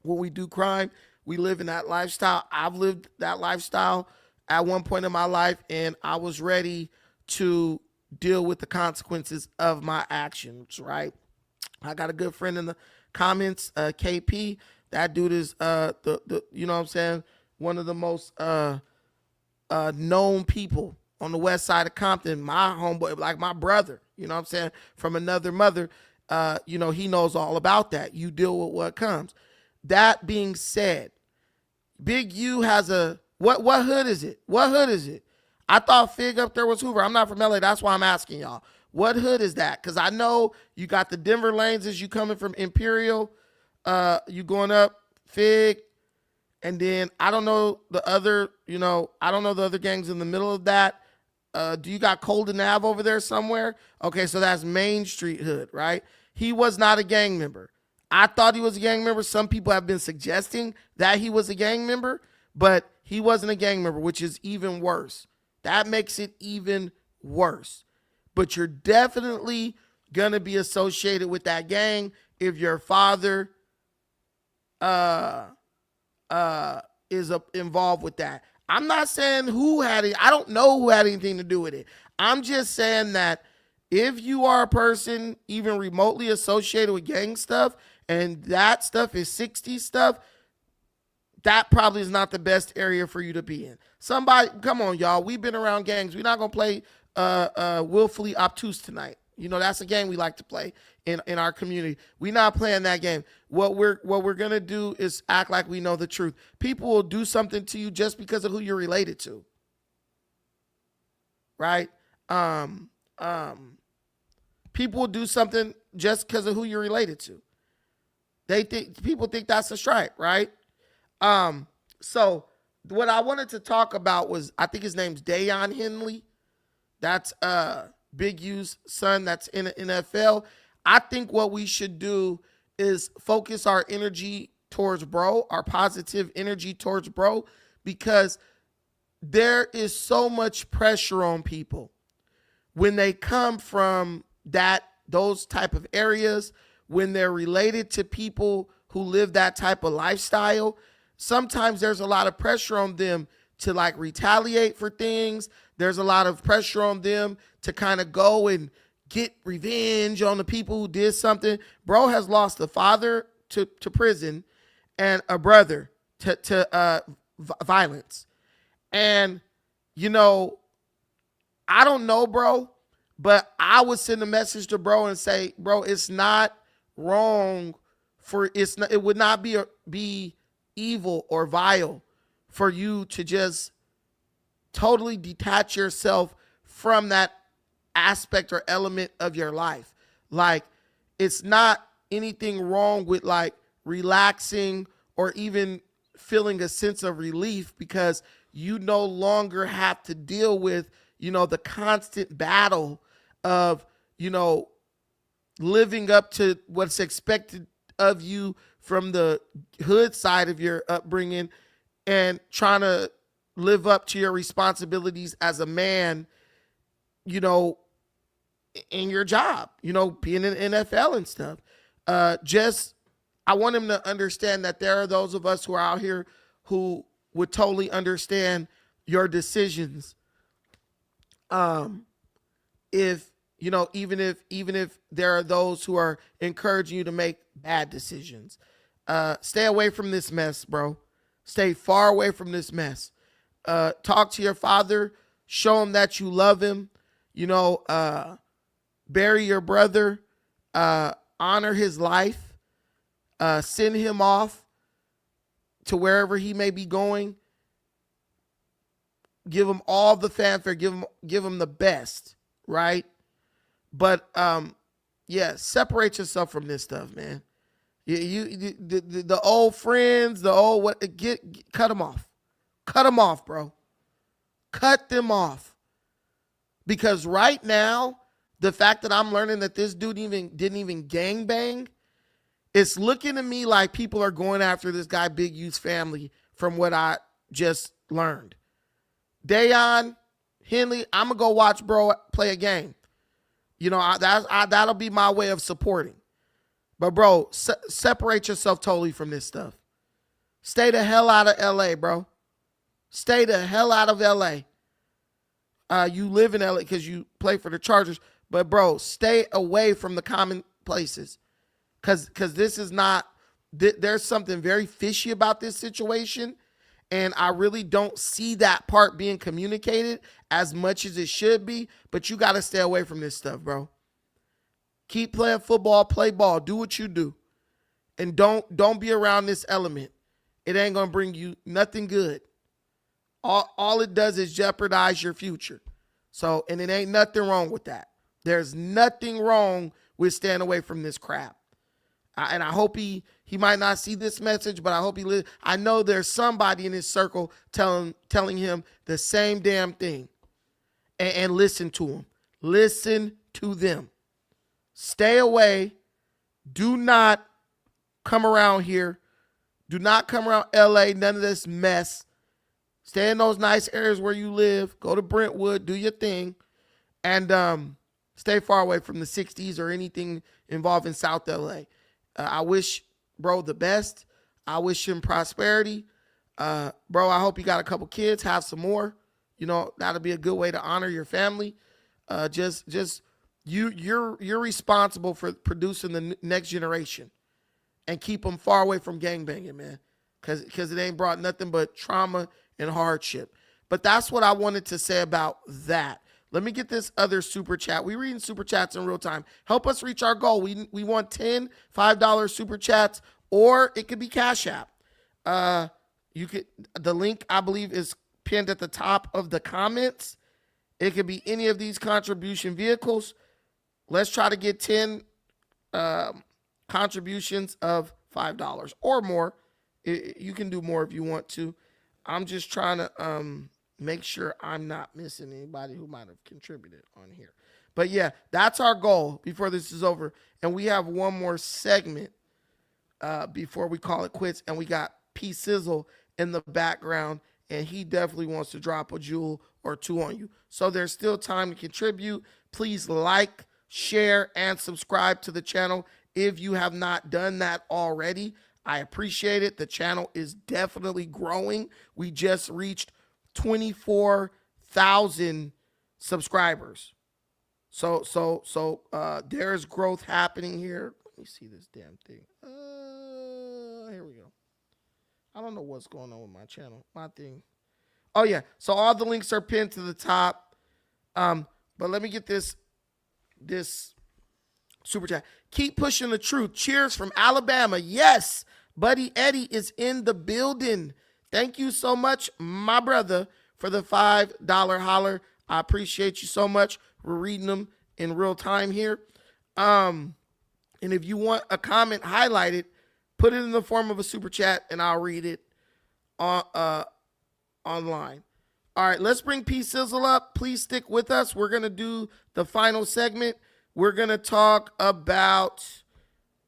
when we do crime. We live in that lifestyle. I've lived that lifestyle at one point in my life, and I was ready to deal with the consequences of my actions, right? I got a good friend in the comments, KP. That dude is the you know what I'm saying, one of the most known people on the west side of Compton, my homeboy, like my brother, you know what I'm saying, from another mother, you know, he knows all about that. You deal with what comes. That being said, Big U has a, what hood is it? What hood is it? I thought Fig up there was Hoover. I'm not from LA. That's why I'm asking y'all. What hood is that? Because I know you got the Denver lanes as you coming from Imperial. You going up Fig. And then I don't know the other, you know, I don't know the other gangs in the middle of that. Do you got Colden Ave over there somewhere? Okay, so that's Main Street hood, right? He was not a gang member. I thought he was a gang member. Some people have been suggesting that he was a gang member, but he wasn't a gang member, which is even worse. That makes it even worse. But you're definitely going to be associated with that gang if your father is involved with that. I'm not saying who had it. I don't know who had anything to do with it. I'm just saying that if you are a person even remotely associated with gang stuff and that stuff is 60s stuff, that probably is not the best area for you to be in. Somebody, come on, y'all. We've been around gangs. We're not going to play willfully obtuse tonight. You know, that's a game we like to play in our community. We're not playing that game. What we're gonna do is act like we know the truth. People will do something to you just because of who you're related to. Right? People will do something just because of who you're related to. People think that's a strike, right? So what I wanted to talk about was, I think his name's Dayon Henley. That's Big U's son that's in the NFL. I think what we should do is focus our energy towards bro, our positive energy towards bro, because there is so much pressure on people when they come from those type of areas, when they're related to people who live that type of lifestyle. Sometimes there's a lot of pressure on them to like retaliate for things. There's a lot of pressure on them to kind of go and get revenge on the people who did something. Bro has lost a father to prison and a brother to violence. And, you know, I don't know, bro, but I would send a message to bro and say, bro, it's not wrong it would not be evil or vile for you to just totally detach yourself from that aspect or element of your life. Like, it's not anything wrong with like relaxing or even feeling a sense of relief, because you no longer have to deal with, you know, the constant battle of, you know, living up to what's expected of you from the hood side of your upbringing and trying to live up to your responsibilities as a man, you know, in your job, you know, being in NFL and stuff. I want him to understand that there are those of us who are out here who would totally understand your decisions. If, you know, even if there are those who are encouraging you to make bad decisions, stay away from this mess, bro. Stay far away from this mess. Talk to your father, show him that you love him, you know, bury your brother, honor his life, send him off to wherever he may be going. Give him all the fanfare, give him the best, right? But yeah, separate yourself from this stuff, man. The old friends, cut them off. Cut them off, bro. Cut them off. Because right now, the fact that I'm learning that this dude didn't even gangbang, it's looking to me like people are going after this guy Big U's family from what I just learned. Dayon Henley, I'm going to go watch bro play a game. You know, that'll be my way of supporting. But, bro, separate yourself totally from this stuff. Stay the hell out of L.A., bro. Stay the hell out of L.A. You live in L.A. because you play for the Chargers. But, bro, stay away from the common places. Because this is not – there's something very fishy about this situation. And I really don't see that part being communicated as much as it should be. But you got to stay away from this stuff, bro. Keep playing football, play ball, do what you do. And don't be around this element. It ain't going to bring you nothing good. All it does is jeopardize your future. So, and it ain't nothing wrong with that. There's nothing wrong with staying away from this crap. And I hope he might not see this message, but I hope I know there's somebody in his circle telling him the same damn thing. And listen to him. Listen to them. Stay away. Do not come around here. Do not come around LA. None of this mess. Stay in those nice areas where you live. Go to Brentwood. Do your thing. And stay far away from the 60s or anything involving South LA. I wish bro the best. I wish him prosperity. Bro, I hope you got a couple kids. Have some more. You know, that'll be a good way to honor your family. You're responsible for producing the next generation. And keep them far away from gangbanging, man. Because it ain't brought nothing but trauma and hardship. But that's what I wanted to say about that. Let me get this other super chat. We're reading super chats in real time. Help us reach our goal. We want 10 $5 super chats, or it could be Cash App. The link, I believe, is pinned at the top of the comments. It could be any of these contribution vehicles. Let's try to get 10 contributions of $5 or more. You can do more if you want to. I'm just trying to make sure I'm not missing anybody who might have contributed on here. But yeah, that's our goal before this is over. And we have one more segment before we call it quits. And we got P Sizzle in the background, and he definitely wants to drop a jewel or two on you. So there's still time to contribute. Please like, share, and subscribe to the channel if you have not done that already. I appreciate it. The channel is definitely growing. We just reached 24,000 subscribers. So there's growth happening here. Let me see this damn thing. Here we go. I don't know what's going on with my channel. My thing. Oh yeah. So all the links are pinned to the top. But let me get this super chat. Keep pushing the truth. Cheers from Alabama. Yes, Buddy Eddie is in the building. Thank you so much, my brother, for the $5 holler. I appreciate you so much. We're reading them in real time here. And if you want a comment highlighted, put it in the form of a super chat, and I'll read it online. All right, let's bring P Sizzle up. Please stick with us. We're going to do the final segment. We're going to talk about,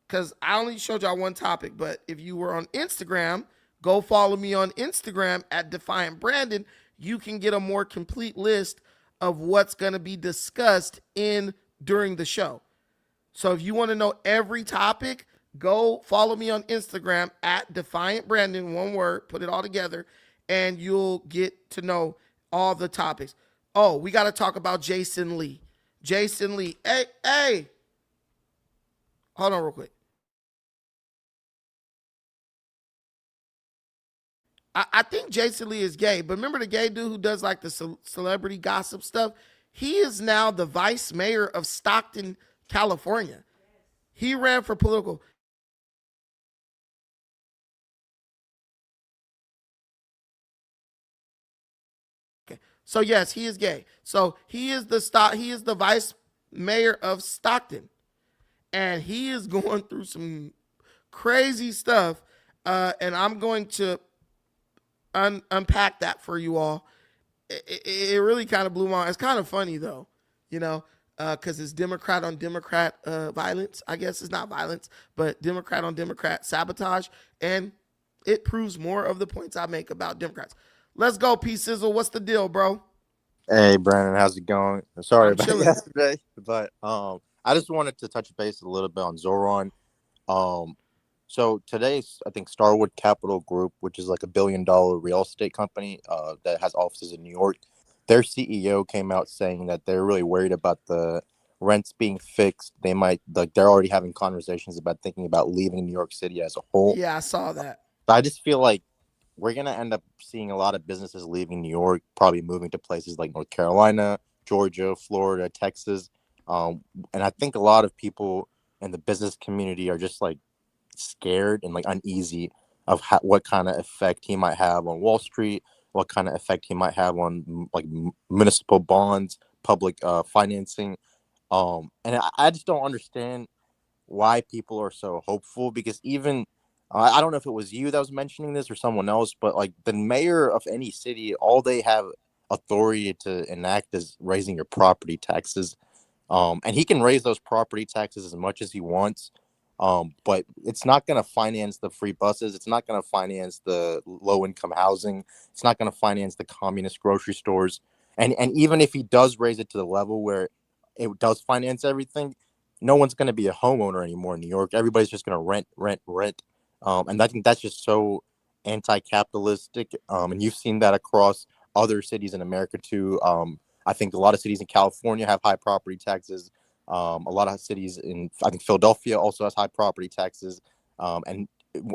because I only showed y'all one topic, but if you were on Instagram, go follow me on Instagram at Defiant Brandon. You can get a more complete list of what's going to be discussed during the show. So if you want to know every topic, go follow me on Instagram at Defiant Brandon, one word, put it all together, and you'll get to know all the topics. Oh, we got to talk about Jason Lee. Jason Lee. Hey. Hold on real quick. I think Jason Lee is gay, but remember the gay dude who does like the celebrity gossip stuff? He is now the vice mayor of Stockton, California. He ran for political. Okay. So yes, he is gay. So he is the vice mayor of Stockton. And he is going through some crazy stuff. And I'm going to unpack that for you all. It really kind of blew my mind. It's kind of funny though, because it's Democrat on Democrat violence. I guess it's not violence, but Democrat on Democrat sabotage. And it proves more of the points I make about Democrats. Let's go, P Sizzle. What's the deal, bro? Hey, Brandon, how's it going? Sorry about chilling. yesterday, but I just wanted to touch base a little bit on Zoran. So today, I think Starwood Capital Group, which is like $1 billion real estate company that has offices in New York, their CEO came out saying that they're really worried about the rents being fixed. They're already having conversations about thinking about leaving New York City as a whole. Yeah, I saw that. But I just feel like we're going to end up seeing a lot of businesses leaving New York, probably moving to places like North Carolina, Georgia, Florida, Texas. And I think a lot of people in the business community are just like scared and like uneasy of what kind of effect he might have on Wall Street, what kind of effect he might have on like municipal bonds, public financing. And I just don't understand why people are so hopeful, because even I don't know if it was you that was mentioning this or someone else, but like the mayor of any city, all they have authority to enact is raising your property taxes. And he can raise those property taxes as much as he wants. But it's not going to finance the free buses. It's not going to finance the low income housing. It's not going to finance the communist grocery stores. And even if he does raise it to the level where it does finance everything, no one's going to be a homeowner anymore in New York. Everybody's just going to rent. And I think that's just so anti-capitalistic. And you've seen that across other cities in America too. I think a lot of cities in California have high property taxes. A lot of cities I think Philadelphia also has high property taxes. And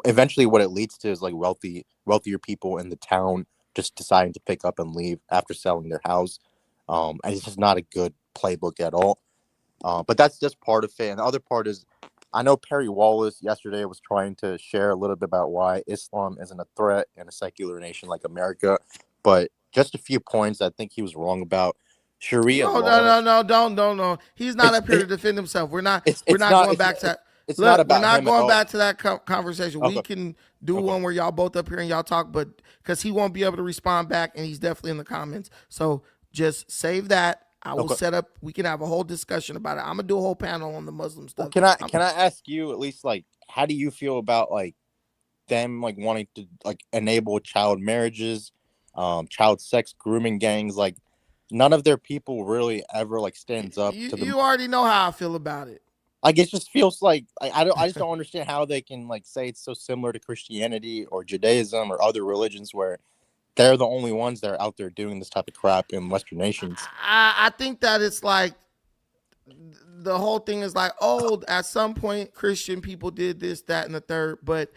eventually what it leads to is like wealthier people in the town just deciding to pick up and leave after selling their house. And it's just not a good playbook at all. But that's just part of it. And the other part is, I know Perry Wallace yesterday was trying to share a little bit about why Islam isn't a threat in a secular nation like America. But just a few points I think he was wrong about. Sharia No, law. don't. He's not up here to defend himself. We're not going back to that. It's Look, not about we're not him at going all. back to that conversation. Okay. We can do one where y'all both up here and y'all talk, but because he won't be able to respond back, and he's definitely in the comments. So just save that. I will set up. We can have a whole discussion about it. I'm gonna do a whole panel on the Muslim stuff. Well, can I ask you at least, like, how do you feel about like them like wanting to like enable child marriages, child sex grooming gangs? Like, none of their people really ever like stands up to them. You already know how I feel about it. Like, it just feels like I just don't understand how they can like say it's so similar to Christianity or Judaism or other religions where they're the only ones that are out there doing this type of crap in Western nations. I think that it's like the whole thing is like, oh, at some point Christian people did this, that, and the third, but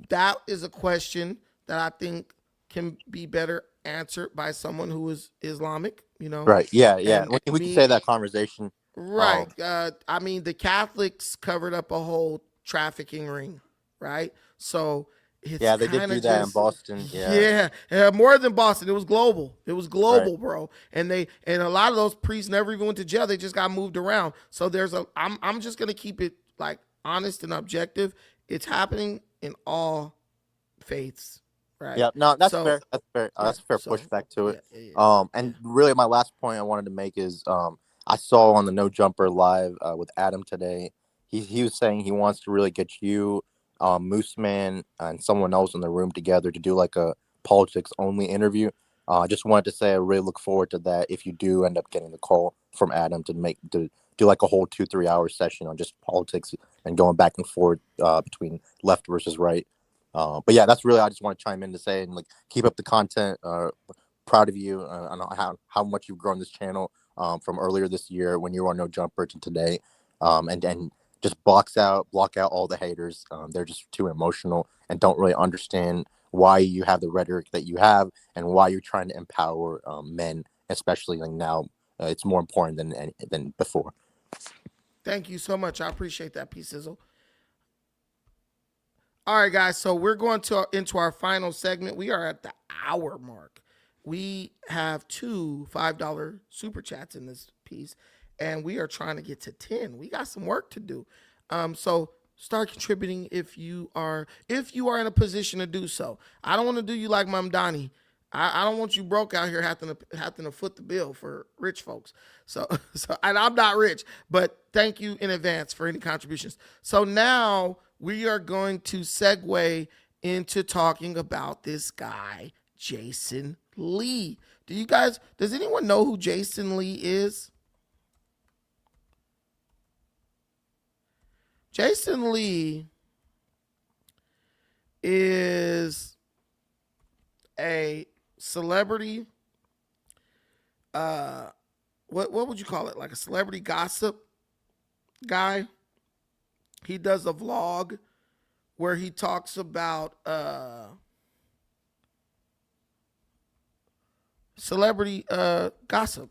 that is a question that I think can be better answered by someone who is Islamic, you know? Right. Yeah. And we can say that conversation. Right. I mean, the Catholics covered up a whole trafficking ring, right? So it's they did do that in Boston. Yeah, more than Boston. It was global. Right. Bro. And a lot of those priests never even went to jail. They just got moved around. So I'm just gonna keep it like honest and objective. It's happening in all faiths. Right. Yeah, no, that's fair. That's fair. That's a fair pushback to it. Yeah. And really, my last point I wanted to make is, I saw on the No Jumper live with Adam today. He was saying he wants to really get you, Moose Man, and someone else in the room together to do like a politics only interview. I just wanted to say I really look forward to that if you do end up getting the call from Adam to do like a whole 2-3 hour session on just politics and going back and forth between left versus right. But yeah, that's really, I just want to chime in to say, and like, keep up the content. Proud of you on how much you've grown this channel from earlier this year when you were on No Jumper to today. And just block out all the haters. They're just too emotional and don't really understand why you have the rhetoric that you have and why you're trying to empower men, especially like now. It's more important than before. Thank you so much. I appreciate that, P-Sizzle. All right, guys. So we're going into our final segment. We are at the hour mark. We have 2 $5 super chats in this piece, and we are trying to get to 10. We got some work to do. So start contributing if you are in a position to do so. I don't want to do you like Mom Donnie. I don't want you broke out here having to foot the bill for rich folks. So and I'm not rich, but thank you in advance for any contributions. So now we are going to segue into talking about this guy, Jason Lee. Does anyone know who Jason Lee is? Jason Lee is a celebrity, what would you call it? Like a celebrity gossip guy. He does a vlog where he talks about celebrity gossip,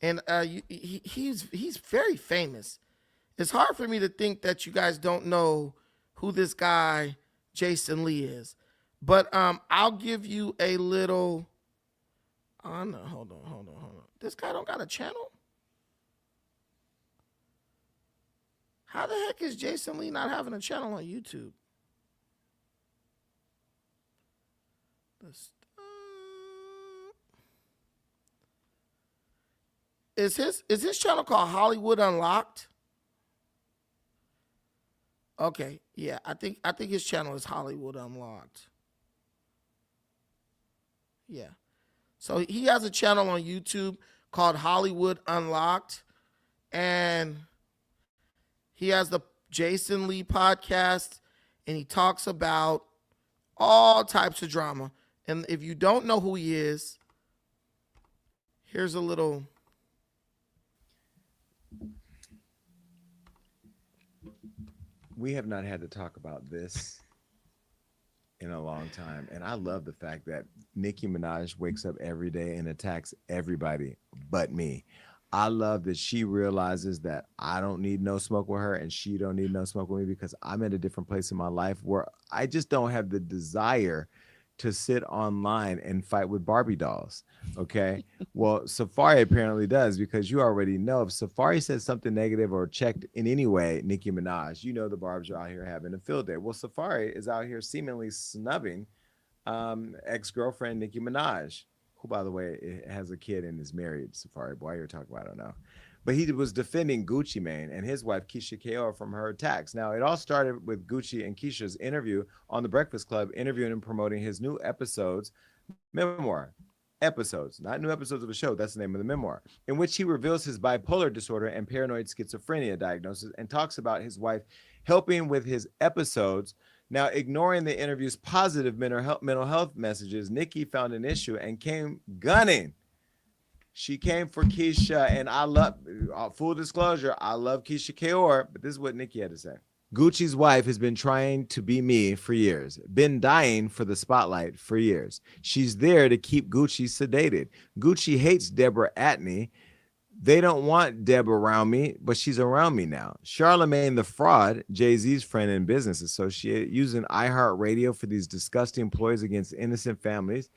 and he's very famous. It's hard for me to think that you guys don't know who this guy Jason Lee is, but I'll give you a little. Oh no, hold on. This guy don't got a channel? How the heck is Jason Lee not having a channel on YouTube? Is his channel called Hollywood Unlocked? Okay, yeah, I think his channel is Hollywood Unlocked. Yeah. So he has a channel on YouTube called Hollywood Unlocked, and he has the Jason Lee podcast, and he talks about all types of drama. And if you don't know who he is, here's a little. We have not had to talk about this in a long time. And I love the fact that Nicki Minaj wakes up every day and attacks everybody but me. I love that she realizes that I don't need no smoke with her and she don't need no smoke with me, because I'm at a different place in my life where I just don't have the desire to sit online and fight with Barbie dolls. Okay. Well, Safari apparently does, because you already know if Safari says something negative or checked in any way Nicki Minaj, you know the Barbs are out here having a field day. Well, Safari is out here seemingly snubbing ex-girlfriend Nicki Minaj, who, by the way, has a kid and is married. Safari, boy, you're talking about, I don't know. But he was defending Gucci Mane and his wife, Keisha Kaur, from her attacks. Now, it all started with Gucci and Keisha's interview on The Breakfast Club, interviewing and promoting his new memoir. Episodes, not new episodes of a show. That's the name of the memoir, in which he reveals his bipolar disorder and paranoid schizophrenia diagnosis and talks about his wife helping with his episodes. Now, ignoring the interview's positive mental health messages, Nicki found an issue and came gunning. She came for Keisha, and I love, full disclosure, I love Keisha Kaur, but this is what Nicki had to say. Gucci's wife has been trying to be me for years, been dying for the spotlight for years. She's there to keep Gucci sedated. Gucci hates Deborah Atney. They don't want Deb around me, but she's around me now. Charlemagne the Fraud, Jay-Z's friend and business associate, using iHeartRadio for these disgusting employees against innocent families.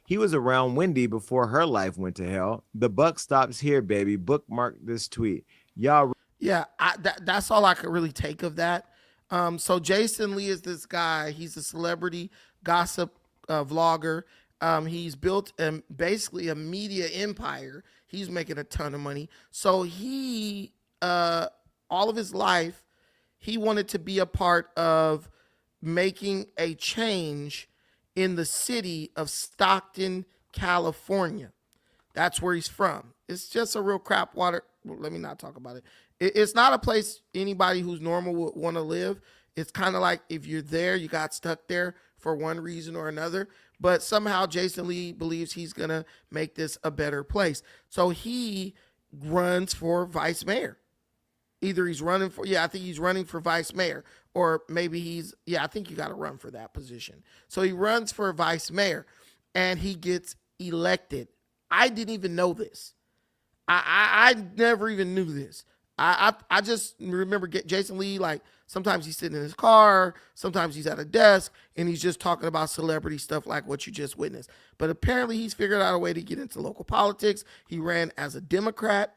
He was around Wendy before her life went to hell. The buck stops here, baby. Bookmark this tweet. Y'all. Yeah, that's all I could really take of that. So Jason Lee is this guy. He's a celebrity gossip vlogger. He's built basically a media empire. He's making a ton of money. So he, all of his life, he wanted to be a part of making a change in the city of Stockton, California. That's where he's from. It's just a real crap water. Well, let me not talk about it. It's not a place anybody who's normal would want to live. It's kind of like if you're there, you got stuck there for one reason or another. But somehow Jason Lee believes he's going to make this a better place. So he runs for vice mayor. Either he's running for, I think he's running for vice mayor, or maybe I think you got to run for that position. So he runs for vice mayor and he gets elected. I didn't even know this. I never even knew this. I just remember Jason Lee, like sometimes he's sitting in his car, sometimes he's at a desk, and he's just talking about celebrity stuff like what you just witnessed. But apparently he's figured out a way to get into local politics. He ran as a Democrat,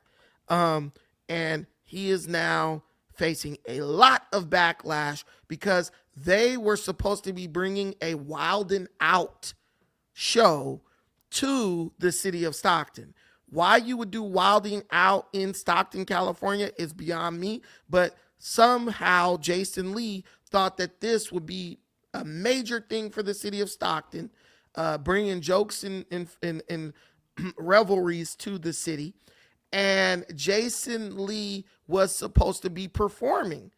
and he is now facing a lot of backlash because they were supposed to be bringing a Wild 'N Out show to the city of Stockton. Why you would do Wild 'N Out in Stockton, California is beyond me, but somehow Jason Lee thought that this would be a major thing for the city of Stockton, bringing jokes and revelries to the city. And Jason Lee was supposed to be performing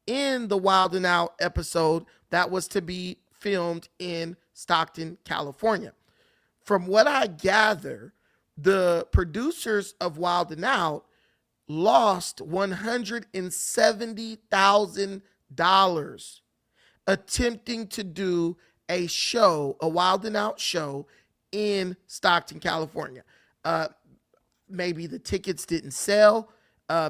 in the Wild 'N Out episode that was to be filmed in Stockton, California. From what I gather, the producers of Wild 'N Out lost $170,000 attempting to do a show, a Wild 'N Out show in Stockton, California. Maybe the tickets didn't sell.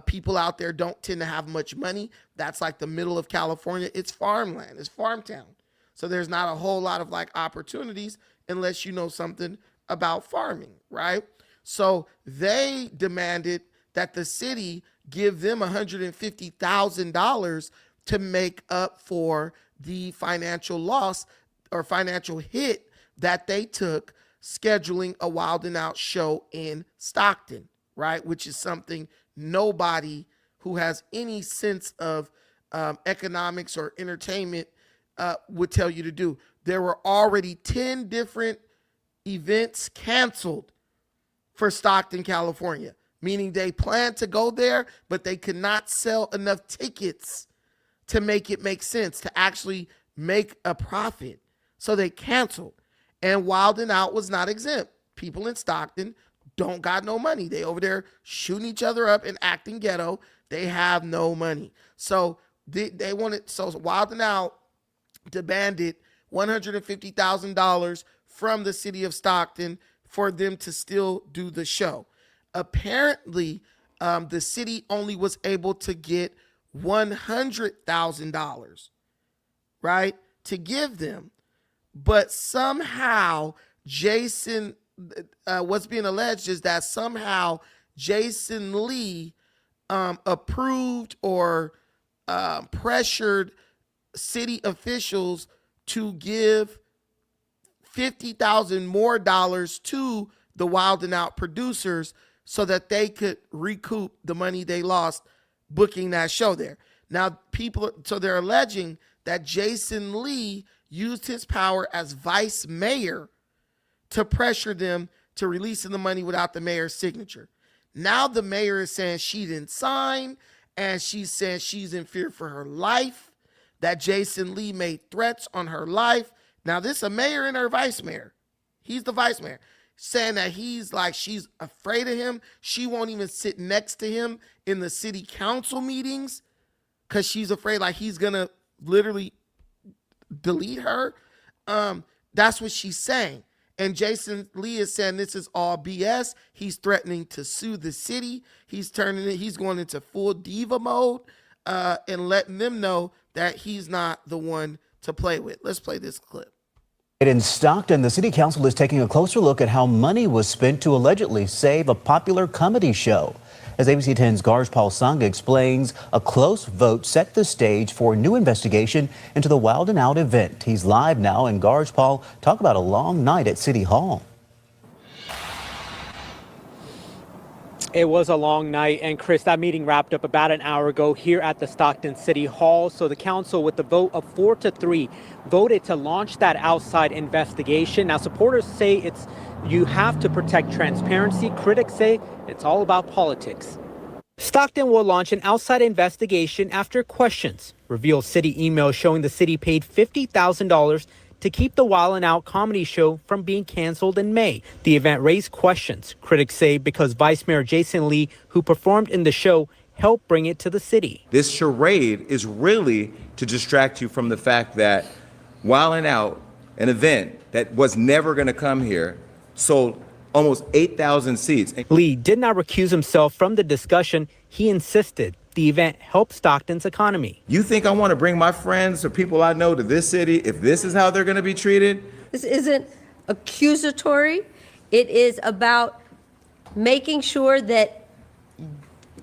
People out there don't tend to have much money. That's like the middle of California. It's farmland. It's farm town. So there's not a whole lot of like opportunities unless you know something about farming, right? So they demanded that the city give them $150,000 to make up for the financial loss or financial hit that they took scheduling a Wild 'N Out show in Stockton, right? Which is something nobody who has any sense of economics or entertainment would tell you to do. There were already 10 different events canceled for Stockton, California, meaning they planned to go there, but they could not sell enough tickets to make it make sense, to actually make a profit. So they canceled. And Wild 'N Out was not exempt. People in Stockton don't got no money. They over there shooting each other up and acting ghetto. They have no money. So they wanted, so Wild 'N Out demanded $150,000 from the city of Stockton for them to still do the show. Apparently, the city only was able to get $100,000, right, to give them. But somehow Jason, what's being alleged is that somehow Jason Lee approved or pressured city officials to give $50,000 more to the Wild 'N Out producers so that they could recoup the money they lost booking that show there. Now, so they're alleging that Jason Lee used his power as vice mayor to pressure them to releasing the money without the mayor's signature. Now the mayor is saying she didn't sign, and she's saying she's in fear for her life, that Jason Lee made threats on her life. Now this is a mayor and her vice mayor. He's the vice mayor, saying that he's like, she's afraid of him. She won't even sit next to him in the city council meetings because she's afraid like he's gonna literally delete her. That's what she's saying. And Jason Lee is saying this is all BS. He's threatening to sue the city. He's going into full diva mode and letting them know that he's not the one to play with. Let's play this clip. In Stockton, the city council is taking a closer look at how money was spent to allegedly save a popular comedy show. As ABC 10's Garjpal Sangha explains, a close vote set the stage for a new investigation into the Wild 'N Out event. He's live now, and Garjpal, talk about a long night at City Hall. It was a long night, and Chris, that meeting wrapped up about an hour ago here at the Stockton City Hall. So the council, with the vote of 4-3, voted to launch that outside investigation. Now, supporters say you have to protect transparency. Critics say it's all about politics. Stockton will launch an outside investigation after questions reveal city emails showing the city paid $50,000 to keep the Wild 'N Out comedy show from being canceled in May. The event raised questions, critics say, because Vice Mayor Jason Lee, who performed in the show, helped bring it to the city. This charade is really to distract you from the fact that Wild 'N Out, an event that was never going to come here, sold almost 8,000 seats. Lee did not recuse himself from the discussion. He insisted the event helped Stockton's economy. You think I want to bring my friends or people I know to this city if this is how they're going to be treated? This isn't accusatory. It is about making sure that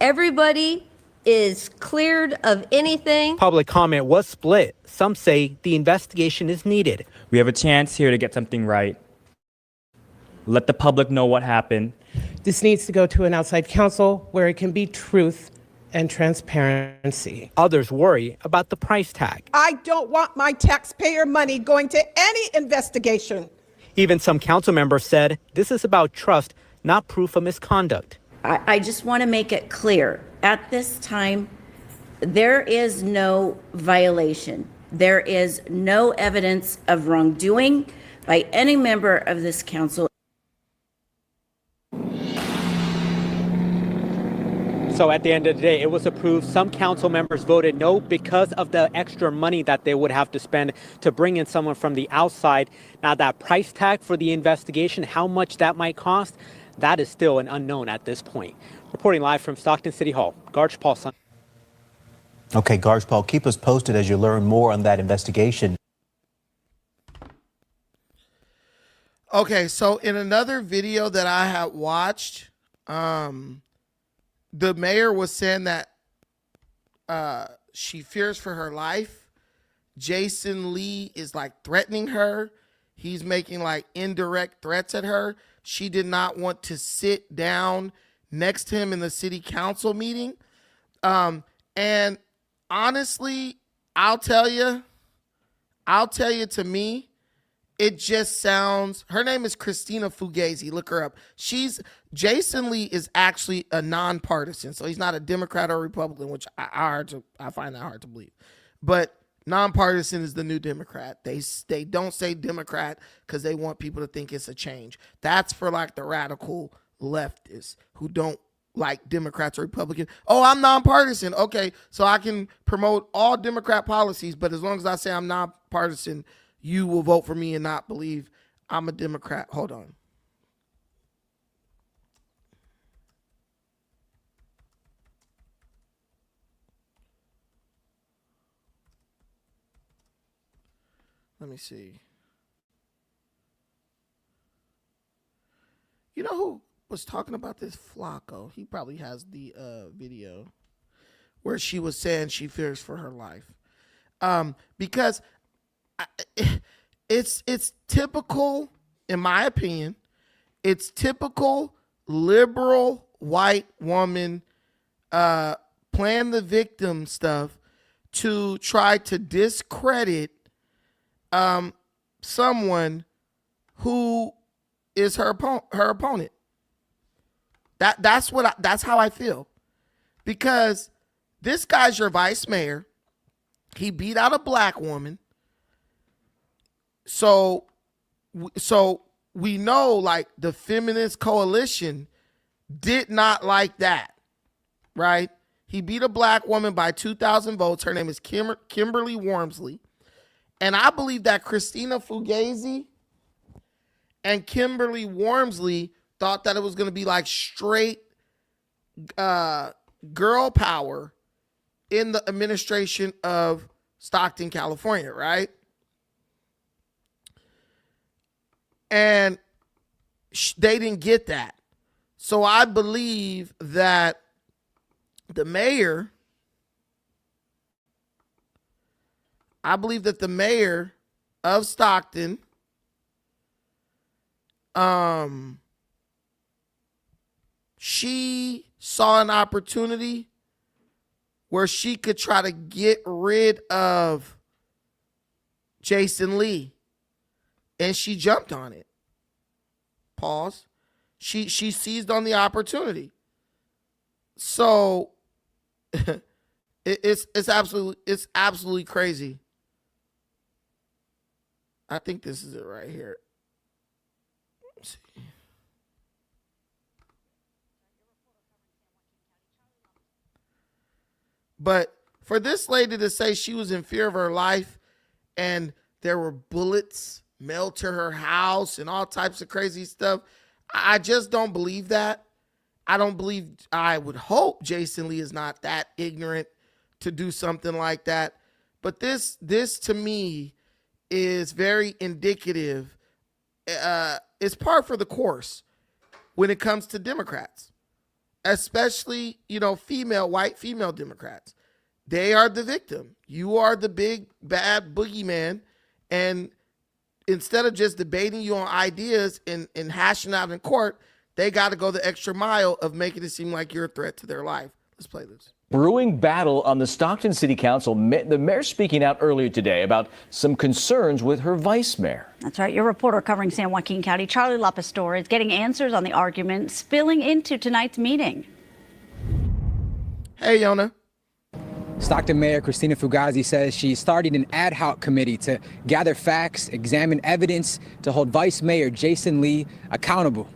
everybody is cleared of anything. Public comment was split. Some say the investigation is needed. We have a chance here to get something right. Let the public know what happened. This needs to go to an outside council where it can be truth and transparency. Others worry about the price tag. I don't want my taxpayer money going to any investigation. Even some council members said this is about trust, not proof of misconduct. I just want to make it clear. At this time, there is no violation. There is no evidence of wrongdoing by any member of this council. So at the end of the day, it was approved. Some council members voted no because of the extra money that they would have to spend to bring in someone from the outside. Now, that price tag for the investigation, how much that might cost, that is still an unknown at this point. Reporting live from Stockton City Hall, Garch Paul. Okay, Garch Paul, keep us posted as you learn more on that investigation. Okay, so in another video that I had watched, the mayor was saying that she fears for her life. Jason Lee is like threatening her. He's making like indirect threats at her. She did not want to sit down next to him in the city council meeting. And honestly, I'll tell you, to me, it just sounds, her name is Christina Fugazi. Look her up. Jason Lee is actually a nonpartisan. So he's not a Democrat or Republican, which I find that hard to believe. But nonpartisan is the new Democrat. They don't say Democrat because they want people to think it's a change. That's for like the radical leftists who don't like Democrats or Republicans. Oh, I'm nonpartisan. Okay, so I can promote all Democrat policies, but as long as I say I'm nonpartisan, you will vote for me and not believe I'm a Democrat. Hold on. Let me see. You know who was talking about this? Flacco. He probably has the video where she was saying she fears for her life. Because it's typical, in my opinion, it's typical liberal white woman playing the victim stuff to try to discredit someone who is her opponent. That's how I feel, because this guy's your vice mayor. He beat out a black woman. So we know, like, the feminist coalition did not like that, right? He beat a black woman by 2,000 votes. Her name is Kimberly Wormsley. And I believe that Christina Fugazi and Kimberly Wormsley thought that it was going to be like straight girl power in the administration of Stockton, California, right? And they didn't get that. So I believe that the mayor, of Stockton, she saw an opportunity where she could try to get rid of Jason Lee. And she jumped on it. Pause. She seized on the opportunity. So it's absolutely crazy. I think this is it right here. Let's see. But for this lady to say she was in fear of her life and there were bullets mailed to her house and all types of crazy stuff, I just don't believe that. I would hope Jason Lee is not that ignorant to do something like that. But this to me is very indicative. It's par for the course when it comes to Democrats, especially, white female Democrats. They are the victim. You are the big bad boogeyman. And instead of just debating you on ideas and hashing out in court, they got to go the extra mile of making it seem like you're a threat to their life. Let's play this. Brewing battle on the Stockton City Council. The mayor speaking out earlier today about some concerns with her vice mayor. That's right. Your reporter covering San Joaquin County, Charlie LaPastora, is getting answers on the argument spilling into tonight's meeting. Hey, Yona. Stockton Mayor Christina Fugazi says she's starting an ad hoc committee to gather facts, examine evidence to hold Vice Mayor Jason Lee accountable.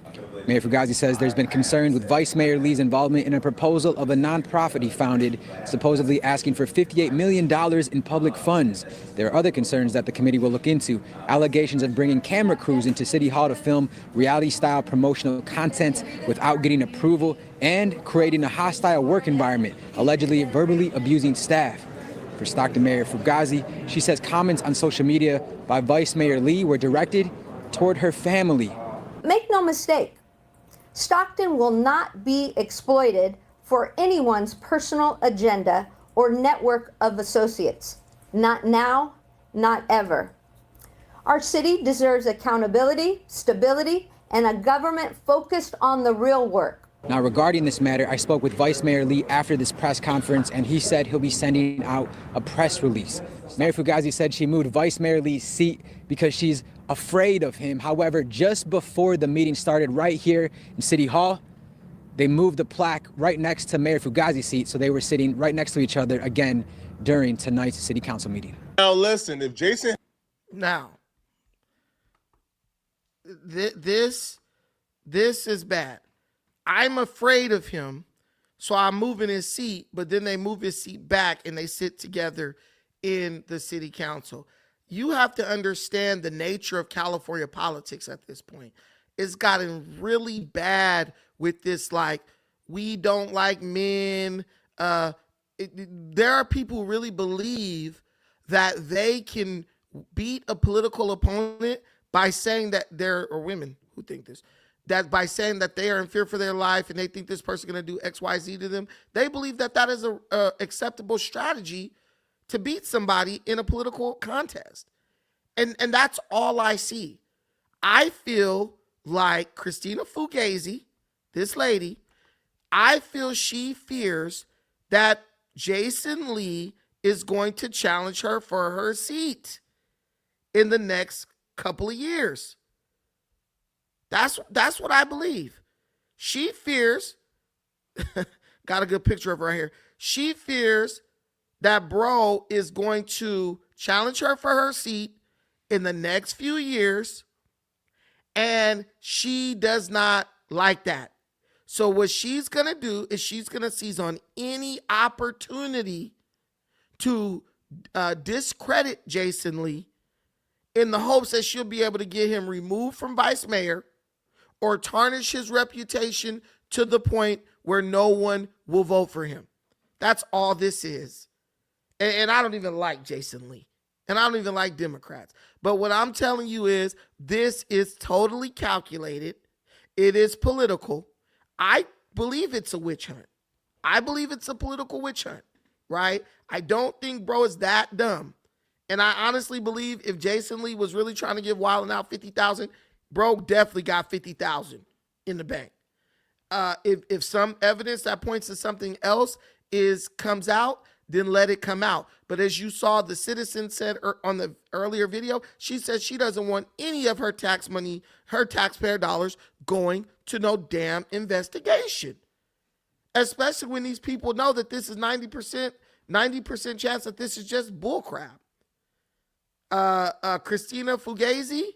Mayor Fugazi says there's been concern with Vice Mayor Lee's involvement in a proposal of a nonprofit he founded, supposedly asking for $58 million in public funds. There are other concerns that the committee will look into: allegations of bringing camera crews into City Hall to film reality-style promotional content without getting approval, and creating a hostile work environment, allegedly verbally abusing staff. For Stockton Mayor Fugazi, she says comments on social media by Vice Mayor Lee were directed toward her family. Make no mistake, Stockton will not be exploited for anyone's personal agenda or network of associates. Not now, not ever. Our city deserves accountability, stability, and a government focused on the real work. Now, regarding this matter, I spoke with Vice Mayor Lee after this press conference, and he said he'll be sending out a press release. Mayor Fugazi said she moved Vice Mayor Lee's seat because she's afraid of him. However, just before the meeting started right here in City Hall, they moved the plaque right next to Mayor Fugazi's seat, so they were sitting right next to each other again during tonight's City Council meeting. Now listen, if Jason... Now, this is bad. I'm afraid of him, so I'm moving his seat, but then they move his seat back and they sit together in the city council. You have to understand the nature of California politics at this point. It's gotten really bad with this, like, we don't like men. There are people who really believe that they can beat a political opponent by saying that or women who think this, that by saying that they are in fear for their life and they think this person is going to do X, Y, Z to them. They believe that that is a acceptable strategy to beat somebody in a political contest. And that's all I see. I feel like Christina Fugazi, this lady, I feel she fears that Jason Lee is going to challenge her for her seat in the next couple of years. That's what I believe. She fears, got a good picture of her right here. She fears that bro is going to challenge her for her seat in the next few years, and she does not like that. So what she's going to do is she's going to seize on any opportunity to discredit Jason Lee in the hopes that she'll be able to get him removed from vice mayor or tarnish his reputation to the point where no one will vote for him. That's all this is. And I don't even like Jason Lee. And I don't even like Democrats. But what I'm telling you is this is totally calculated. It is political. I believe it's a witch hunt. I believe it's a political witch hunt, right? I don't think bro is that dumb. And I honestly believe if Jason Lee was really trying to give Wild 'N Out $50,000, bro definitely got $50,000 in the bank. If some evidence that points to something else comes out, then let it come out. But as you saw, the citizen said on the earlier video, she said she doesn't want any of her tax money, her taxpayer dollars going to no damn investigation. Especially when these people know that this is 90% chance that this is just bullcrap. Christina Fugazi,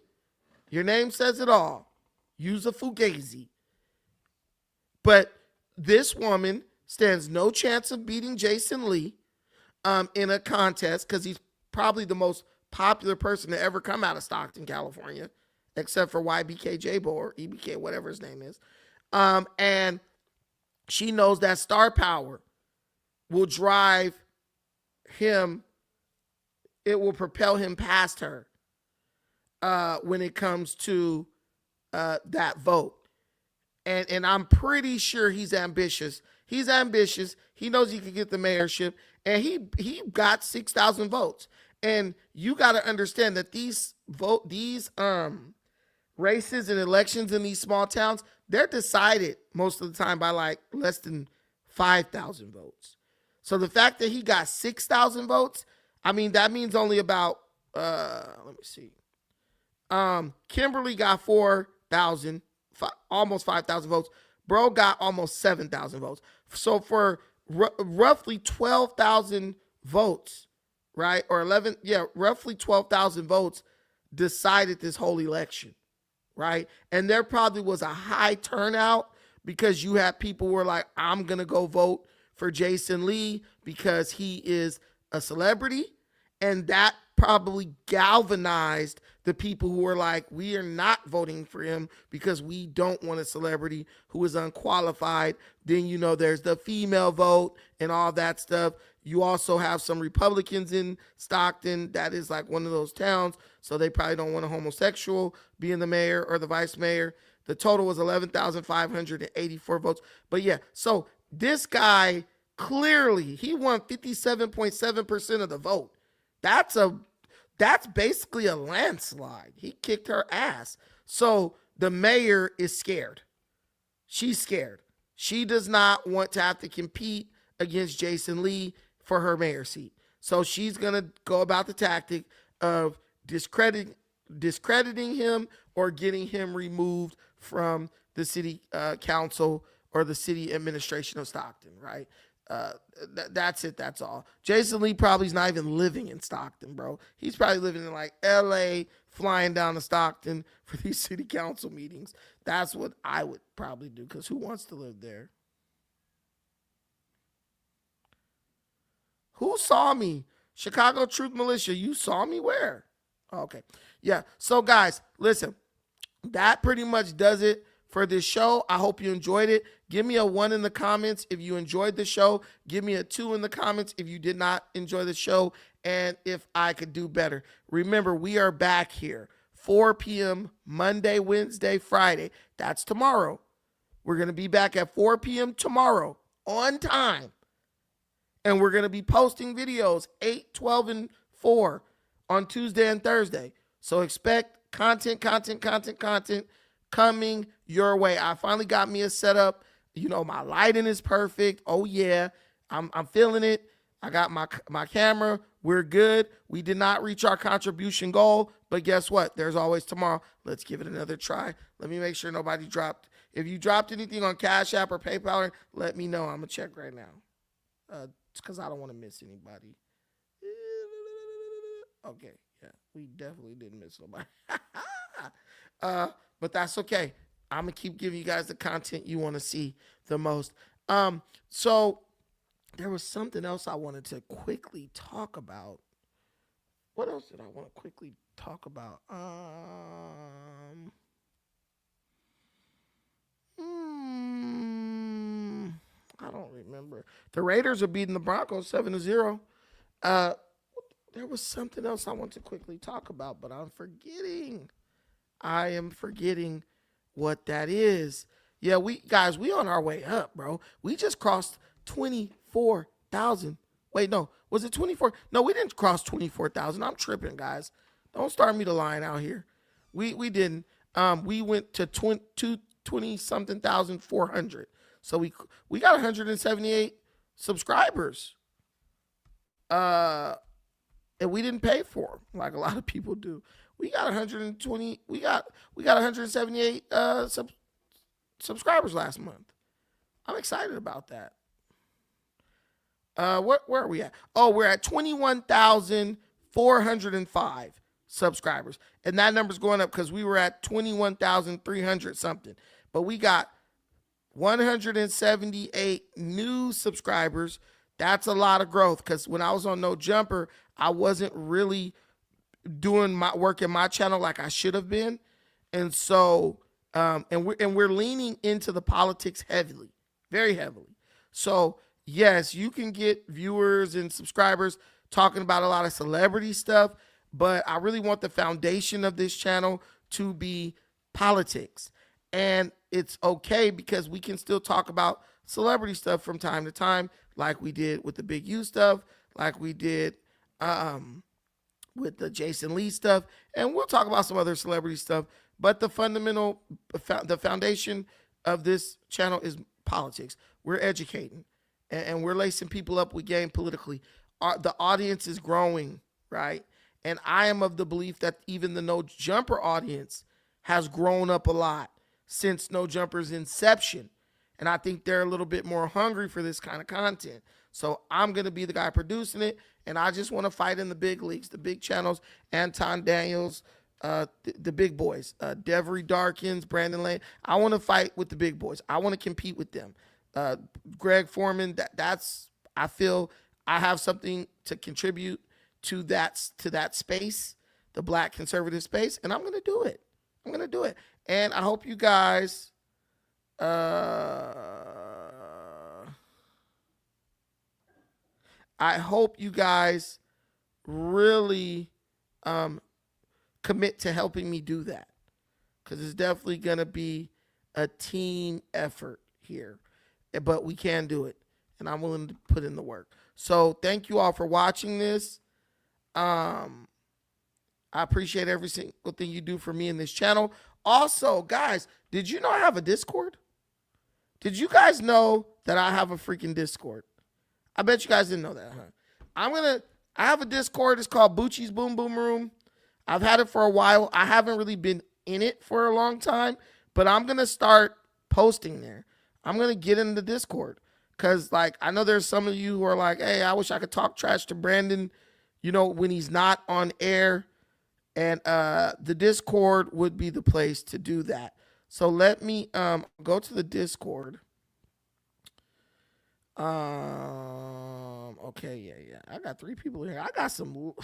your name says it all. Use a Fugazi. But this woman stands no chance of beating Jason Lee in a contest because he's probably the most popular person to ever come out of Stockton, California, except for YBK Jabo or EBK, whatever his name is. And she knows that star power will drive him. It will propel him past her when it comes to that vote. And I'm pretty sure he's ambitious. He's ambitious. He knows he could get the mayorship. And he got 6,000 votes. And you got to understand that these races and elections in these small towns, they're decided most of the time by like less than 5,000 votes. So the fact that he got 6,000 votes, I mean, that means only about, let me see. Kimberly got 4,000, almost 5,000 votes. Bro got almost 7,000 votes. So for roughly 12,000 votes, right? Or roughly 12,000 votes decided this whole election, right? And there probably was a high turnout because you had people who were like, I'm going to go vote for Jason Lee because he is a celebrity. And that probably galvanized the people who were like, we are not voting for him because we don't want a celebrity who is unqualified. Then, you know, there's the female vote and all that stuff. You also have some Republicans in Stockton. That is like one of those towns. So they probably don't want a homosexual being the mayor or the vice mayor. The total was 11,584 votes. But yeah, so this guy clearly, he won 57.7% of the vote. That's basically a landslide. He kicked her ass. So the mayor is scared. She's scared. She does not want to have to compete against Jason Lee for her mayor seat. So she's going to go about the tactic of discrediting him or getting him removed from the city council or the city administration of Stockton, right? That's it. That's all. Jason Lee probably is not even living in Stockton, bro. He's probably living in like LA, flying down to Stockton for these city council meetings. That's what I would probably do, because who wants to live there? Who saw me? Chicago Truth Militia, you saw me where? Oh, okay. Yeah. So guys, listen, that pretty much does it for this show. I hope you enjoyed it. Give me a 1 in the comments if you enjoyed the show. Give me a 2 in the comments if you did not enjoy the show and if I could do better. Remember, we are back here 4 p.m. Monday, Wednesday, Friday. That's tomorrow. We're going to be back at 4 p.m. tomorrow on time. And we're going to be posting videos 8, 12, and 4 on Tuesday and Thursday. So expect content coming your way. I finally got me a setup. You know, my lighting is perfect. Oh yeah, I'm feeling it. I got my camera. We're good. We did not reach our contribution goal, but guess what? There's always tomorrow. Let's give it another try. Let me make sure nobody dropped. If you dropped anything on Cash App or PayPal, let me know. I'm gonna check right now. It's because I don't want to miss anybody. Okay, yeah, we definitely didn't miss nobody. But that's okay. I'm going to keep giving you guys the content you want to see the most. So there was something else I wanted to quickly talk about. What else did I want to quickly talk about? I don't remember. The Raiders are beating the Broncos 7-0. There was something else I want to quickly talk about, but I'm forgetting. I am forgetting what that is. Yeah, we on our way up, bro. We just crossed 24,000. Wait, no. Was it 24? No, we didn't cross 24,000. I'm tripping, guys. Don't start me to lying out here. We didn't. We went to 20-something thousand 400. So we got 178 subscribers. And we didn't pay for them like a lot of people do. We got 120. We got 178 subscribers last month. I'm excited about that. Where are we at? Oh, we're at 21,405 subscribers, and that number's going up because we were at 21,300 something. But we got 178 new subscribers. That's a lot of growth, because when I was on No Jumper, I wasn't really doing my work in my channel like I should have been. And so we're leaning into the politics heavily, very heavily. So yes, you can get viewers and subscribers talking about a lot of celebrity stuff, but I really want the foundation of this channel to be politics. And it's okay because we can still talk about celebrity stuff from time to time, like we did with the Big U stuff, like we did with the Jason Lee stuff, and we'll talk about some other celebrity stuff. But the foundation of this channel is politics. We're educating, and we're lacing people up with game politically. The audience is growing, right? And I am of the belief that even the No Jumper audience has grown up a lot since No Jumper's inception. And I think they're a little bit more hungry for this kind of content. So I'm going to be the guy producing it. And I just want to fight in the big leagues, the big channels, Anton Daniels, the big boys, Devery Darkins, Brandon Lane. I want to fight with the big boys. I want to compete with them. Greg Foreman, that's I feel I have something to contribute to that space, the black conservative space, and I'm going to do it. I'm going to do it. And I hope you guys really commit to helping me do that, because it's definitely going to be a team effort here, but we can do it, and I'm willing to put in the work. So thank you all for watching this. I appreciate every single thing you do for me in this channel. Also, guys, did you know I have a Discord? Did you guys know that I have a freaking Discord? I bet you guys didn't know that, huh? I have a Discord. It's called Bucci's Boom Boom Room. I've had it for a while. I haven't really been in it for a long time, but I'm going to start posting there. I'm going to get in the Discord because, like, I know there's some of you who are like, hey, I wish I could talk trash to Brandon, you know, when he's not on air. And the Discord would be the place to do that. So let me go to the Discord. Okay, yeah. I got 3 people here. I got some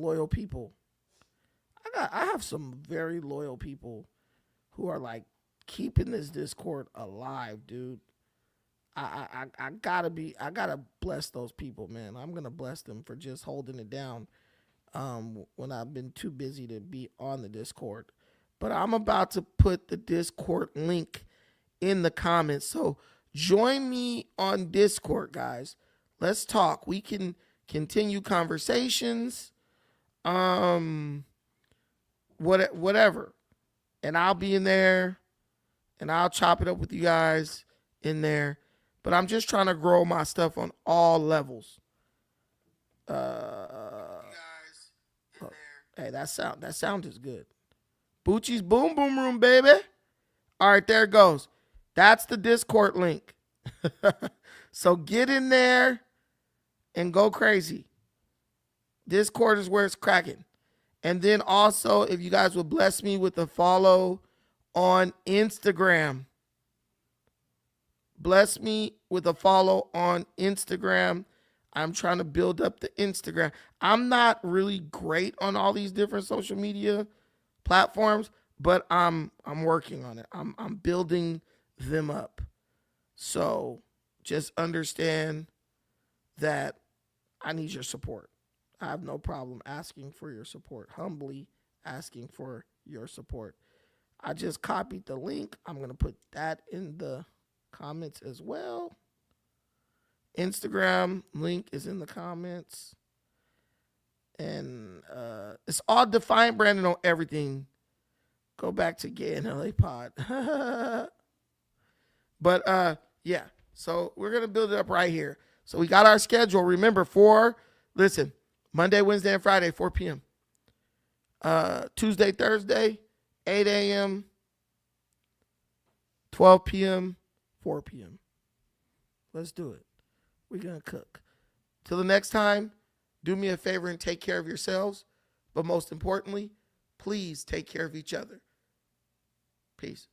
loyal people. I have some very loyal people who are like keeping this Discord alive, dude. I gotta bless those people, man. I'm gonna bless them for just holding it down when I've been too busy to be on the Discord. But I'm about to put the Discord link in the comments. So join me on Discord, guys. Let's talk. We can continue conversations. Whatever. And I'll be in there and I'll chop it up with you guys in there. But I'm just trying to grow my stuff on all levels. Hey, that sound is good. Bucci's Boom Boom Room, baby. All right, there it goes. That's the Discord link. So get in there and go crazy. Discord is where it's cracking. And then also, if you guys would bless me with a follow on Instagram. Bless me with a follow on Instagram. I'm trying to build up the Instagram. I'm not really great on all these different social media platforms, but I'm working on it. I'm building them up. So just understand that I need your support. I have no problem asking for your support, humbly asking for your support. I just copied the link. I'm going to put that in the comments as well. Instagram link is in the comments. And it's all Defiant Brandon on everything. Go back to Gay in LA Pod. But yeah, so we're going to build it up right here. So we got our schedule. Remember, Monday, Wednesday, and Friday, 4 p.m. Tuesday, Thursday, 8 a.m., 12 p.m., 4 p.m. Let's do it. We're going to cook. Till the next time, do me a favor and take care of yourselves. But most importantly, please take care of each other. Peace.